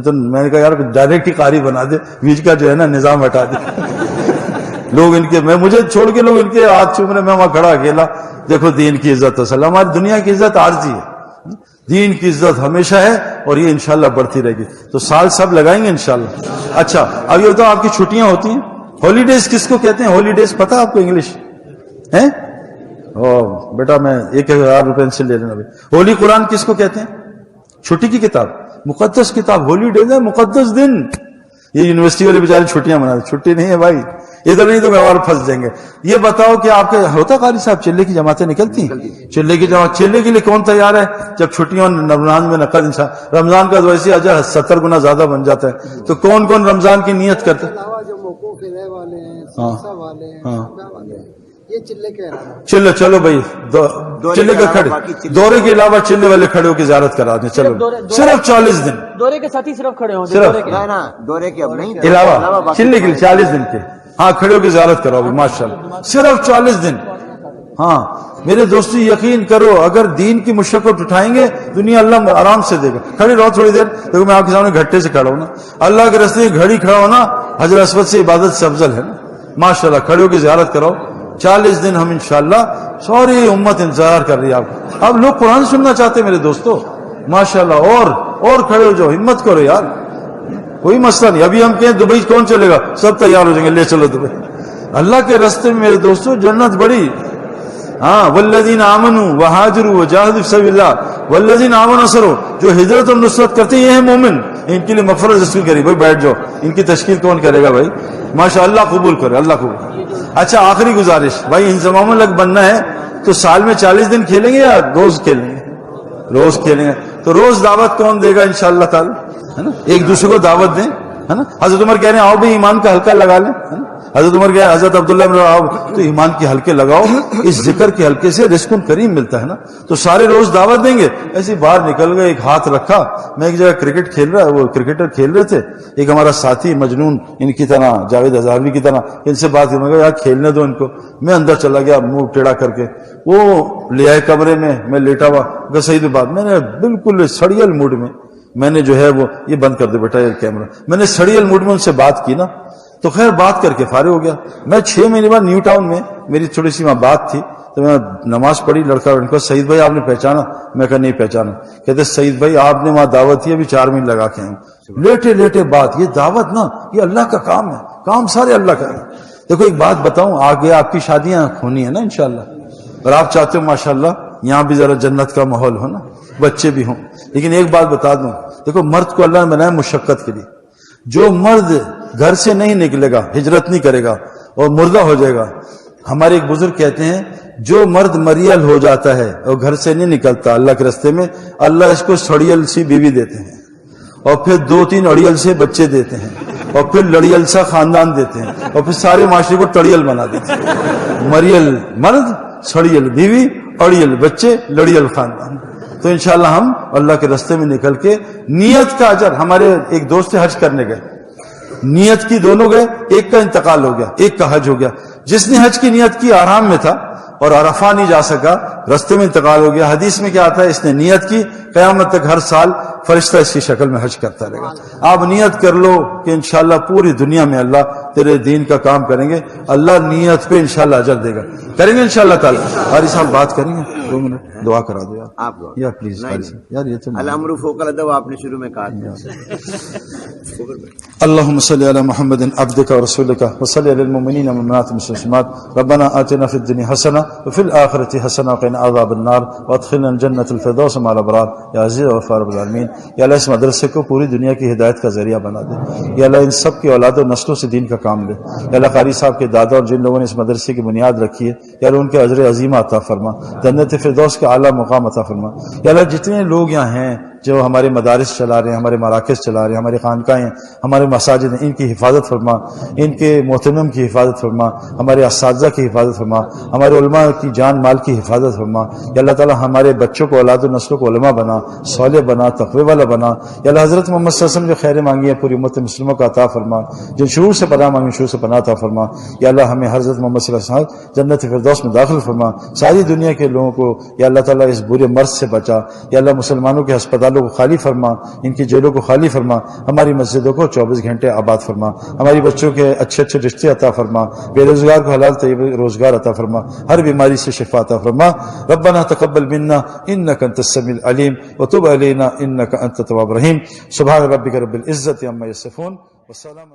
تو میں نے کہا یار ڈائریکٹ ہی قاری بنا دے, بیچ کا جو ہے نا نظام ہٹا دے. لوگ ان کے, میں مجھے چھوڑ کے لوگ ان کے ہاتھ چوم رہے, میں وہاں کھڑا اکیلا. دیکھو دین کی عزت اصل, ہماری دنیا کی عزت عارضی ہے, دین کی عزت ہمیشہ ہے, اور یہ انشاءاللہ بڑھتی رہے گی. تو سال سب لگائیں گے انشاءاللہ. اچھا اب یہ بتاؤ, آپ کی چھٹیاں ہوتی ہیں, ہالیڈیز کس کو کہتے ہیں؟ ہالیڈیز پتہ آپ کو انگلش ہے؟ بیٹا میں 1000 روپے سے لے لینا. ہولی قرآن کس کو کہتے ہیں؟ چھٹی کی کتاب, مقدس کتاب. ہالیڈیز ہے مقدس دن. یہ یونیورسٹی والے بیچارے چھٹیاں مناتے, چھٹی نہیں ہے بھائی, ادھر نہیں تو میں اور پھنس جائیں گے. یہ بتاؤ کہ آپ کے ہوتا قاری صاحب چلے کی جماعتیں نکلتی ہیں؟ چلے کی جماعت, چلے کے لیے کون تیار ہے جب چھٹیوں رمضان میں نقل انسان, رمضان کا ویسے اجر 70 گنا زیادہ بن جاتا ہے. تو کون کون رمضان کی نیت کرتے ہیں؟ یہ چلے کے چلو چلو بھائی, چلے کے کھڑے, دورے کے علاوہ چلے والے کھڑے ہو کے زیارت کرا دیں. چلو صرف 40 دن دورے کے ساتھ ہی صرف کھڑے ہوں, صرف دورے کے اب نہیں علاوہ چلے کے لیے 40 دن کے, ہاں کھڑے ہو کے زیارت کراؤ گے ماشاءاللہ, صرف 40 دن. ہاں میرے دوستو یقین کرو, اگر دین کی مشقت اٹھائیں گے دنیا اللہ آرام سے دے گا. کھڑے رہو تھوڑی دیر. دیکھو میں آپ کے سامنے گھٹے سے کھڑا ہوں نا, اللہ کے راستے میں گھڑی کھڑا ہونا حجر اسود سے عبادت سے افضل ہے نا ماشاءاللہ. کھڑے ہو کے زیارت کراؤ. 40 دن ہم انشاءاللہ, ساری امت انتظار کر رہی ہے آپ. اب لوگ قرآن سننا چاہتے ہیں میرے دوستو ماشاءاللہ, اور کھڑے ہو جاؤ, ہمت کرو یار, کوئی مسئلہ نہیں. ابھی ہم کہیں دبئی کون چلے گا, سب تیار ہو جائیں گے, لے چلو دبئی. اللہ کے راستے میں میرے دوستو جنت بڑی. ہاں والذین آمنوا وہاجروا وجاہدوا فی سبیل اللہ والذین آمنوا نصروا, جو ہجرت اور نصرت کرتے ہیں یہ ہیں مومن, ان کے لیے مغفرت رسول کری. بھائی بیٹھ جاؤ, ان کی تشکیل کون کرے گا بھائی ماشاءاللہ, قبول کرے اللہ قبول. اچھا آخری گزارش, بھائی انضمام الگ بننا ہے تو سال میں 40 دن کھیلیں گے یا روز کھیلیں گے؟ روز کھیلیں گے. تو روز دعوت کون دے گا انشاءاللہ تعالی, ہے نا, ایک دوسرے کو دعوت دیں, ہے نا. حضرت عمر کہہ رہے ہیں آؤ بھی ایمان کا ہلکا لگا لیں, ہے نا. حضرت عمر کہہ رہے ہیں حضرت عبداللہ بن آؤ تو ایمان کے ہلکے لگاؤ, اس ذکر کے ہلکے سے رزق کریم ملتا ہے نا. تو سارے روز دعوت دیں گے. ایسے باہر نکل گئے, ایک ہاتھ رکھا, میں ایک جگہ کرکٹ کھیل رہا, وہ کرکٹر کھیل رہے تھے, ایک ہمارا ساتھی مجنون ان کی طرح, جاوید ہزاروی کی طرح, ان سے بات کی, میں کہا یار کھیلنے دو ان کو. میں اندر چلا گیا منہ ٹیڑھا کر کے, وہ لے آئے کمرے میں لیٹا ہوا. صحیح بات, میں نے بالکل سڑیل موڈ میں نے جو ہے وہ, یہ بند کر دے بیٹا یہ کیمرہ, میں نے سڑیل موڈ میں ان سے بات کی نا. تو خیر بات کر کے فارغ ہو گیا. میں 6 مہینے بعد نیو ٹاؤن میں میری تھوڑی سی وہاں بات تھی, تو میں نماز پڑھی, لڑکا ان کو سعید بھائی آپ نے پہچانا؟ میں کہا نہیں پہچانا. کہتے سعید بھائی آپ نے وہاں دعوت تھی, ابھی 4 مہینے لگا کے ہیں. لیٹے لیٹے بات, یہ دعوت نا یہ اللہ کا کام ہے, کام سارے اللہ کا ہے. دیکھو ایک بات بتاؤں, آگے آپ کی شادیاں ہونی ہے نا انشاءاللہ, اور آپ چاہتے ہو ماشاءاللہ یہاں بھی ذرا جنت کا ماحول ہو نا, بچے بھی ہوں. لیکن ایک بات بتا دوں, دیکھو مرد کو اللہ نے بنایا مشقت کے لیے. جو مرد گھر سے نہیں نکلے گا, ہجرت نہیں کرے گا اور مردہ ہو جائے گا. ہمارے ایک بزرگ کہتے ہیں جو مرد مریل ہو جاتا ہے اور گھر سے نہیں نکلتا اللہ کے راستے میں, اللہ اس کو سڑیل سی بیوی دیتے ہیں, اور پھر 2-3 اڑیل سے بچے دیتے ہیں, اور پھر لڑیل سا خاندان دیتے ہیں, اور پھر سارے معاشرے کو ٹڑیل بنا دیتے ہیں. مریل مرد, سڑیل بیوی, اڑیل بچے, لڑیل خاندان. تو انشاءاللہ ہم اللہ کے راستے میں نکل کے نیت کا اجر. ہمارے ایک دوست حج کرنے گئے, نیت کی دونوں گئے, ایک کا انتقال ہو گیا, ایک کا حج ہو گیا. جس نے حج کی نیت کی آرام میں تھا اور عرفہ نہیں جا سکا, رستے میں انتقال ہو گیا. حدیث میں کیا آتا ہے, اس نے نیت کی, قیامت تک ہر سال فرشتہ اس کی شکل میں حج کرتا رہے گا. آپ نیت کر لو کہ انشاءاللہ پوری دنیا میں اللہ تیرے دین کا کام کریں گے, اللہ نیت پہ انشاءاللہ اجر دے گا. کریں گے انشاءاللہ تعالی. قاری صاحب بات کریں گے 2 منٹ, دعا کرا دو یار. آپ یار پلیز قاری صاحب, یار یہ تو الامر فوق الادب آپ نے شروع میں کہا تھا. اللهم صل على محمد عبدك ورسولك وصل على المؤمنين والمؤمنات والمسلمات. ربنا آتنا في الدنيا حسنة وفي الآخرة حسنة وقنا عذاب النار وادخلنا الجنة الفردوس مع الأبرار یا عزیز و غفار رب العالمین. یا اللہ اس مدرسے کو پوری دنیا کی ہدایت کا ذریعہ بنا دے. یا اللہ ان سب کی اولاد و نسلوں سے دین کا کام لے. یا اللہ قاری صاحب کے دادا اور جن لوگوں نے اس مدرسے کی بنیاد رکھی ہے یا اللہ ان کے اجر عظیم عطا فرما, جنت فردوس کے اعلیٰ مقام عطا فرما. یا اللہ جتنے لوگ یہاں ہیں جو ہمارے مدارس چلا رہے ہیں, ہمارے مراکز چلا رہے ہیں, ہماری خانقاہیں, ہمارے مساجد ہیں, ان کی حفاظت فرما, ان کے محترم کی حفاظت فرما, ہمارے اساتذہ کی حفاظت فرما, ہمارے علماء کی جان مال کی حفاظت فرما. یا اللہ تعالی ہمارے بچوں کو, اولاد و نسلوں کو علماء بنا, صالح بنا, تقوی والا بنا. یا اللہ حضرت محمد صلی اللہ علیہ وسلم جو خیر مانگی ہے پوری امت مسلموں کا عطا فرما, جن شرور سے پناہ مانگی شرور سے پناہ عطا فرما. یا اللہ ہمیں حضرت محمد صلی اللہ علیہ وسلم جنت فردوس میں داخل فرما. ساری دنیا کے لوگوں کو یا اللہ تعالی اس برے مرض سے بچا. یا اللہ مسلمانوں کے ہسپتالوں کو خالی فرما, ان کی جیلوں کو خالی فرما, ہماری مسجدوں کو 24 گھنٹے آباد فرما, ہماری بچوں کے اچھے اچھے رشتے عطا فرما, بے روزگار کو حلال طیب روزگار عطا فرما, ہر بیماری سے شفا عطا فرما. ربنا تقبل منا انك انت السميع العليم وتب علينا انك انت التواب الرحيم. سبحان ربك رب العزة عما يصفون والسلام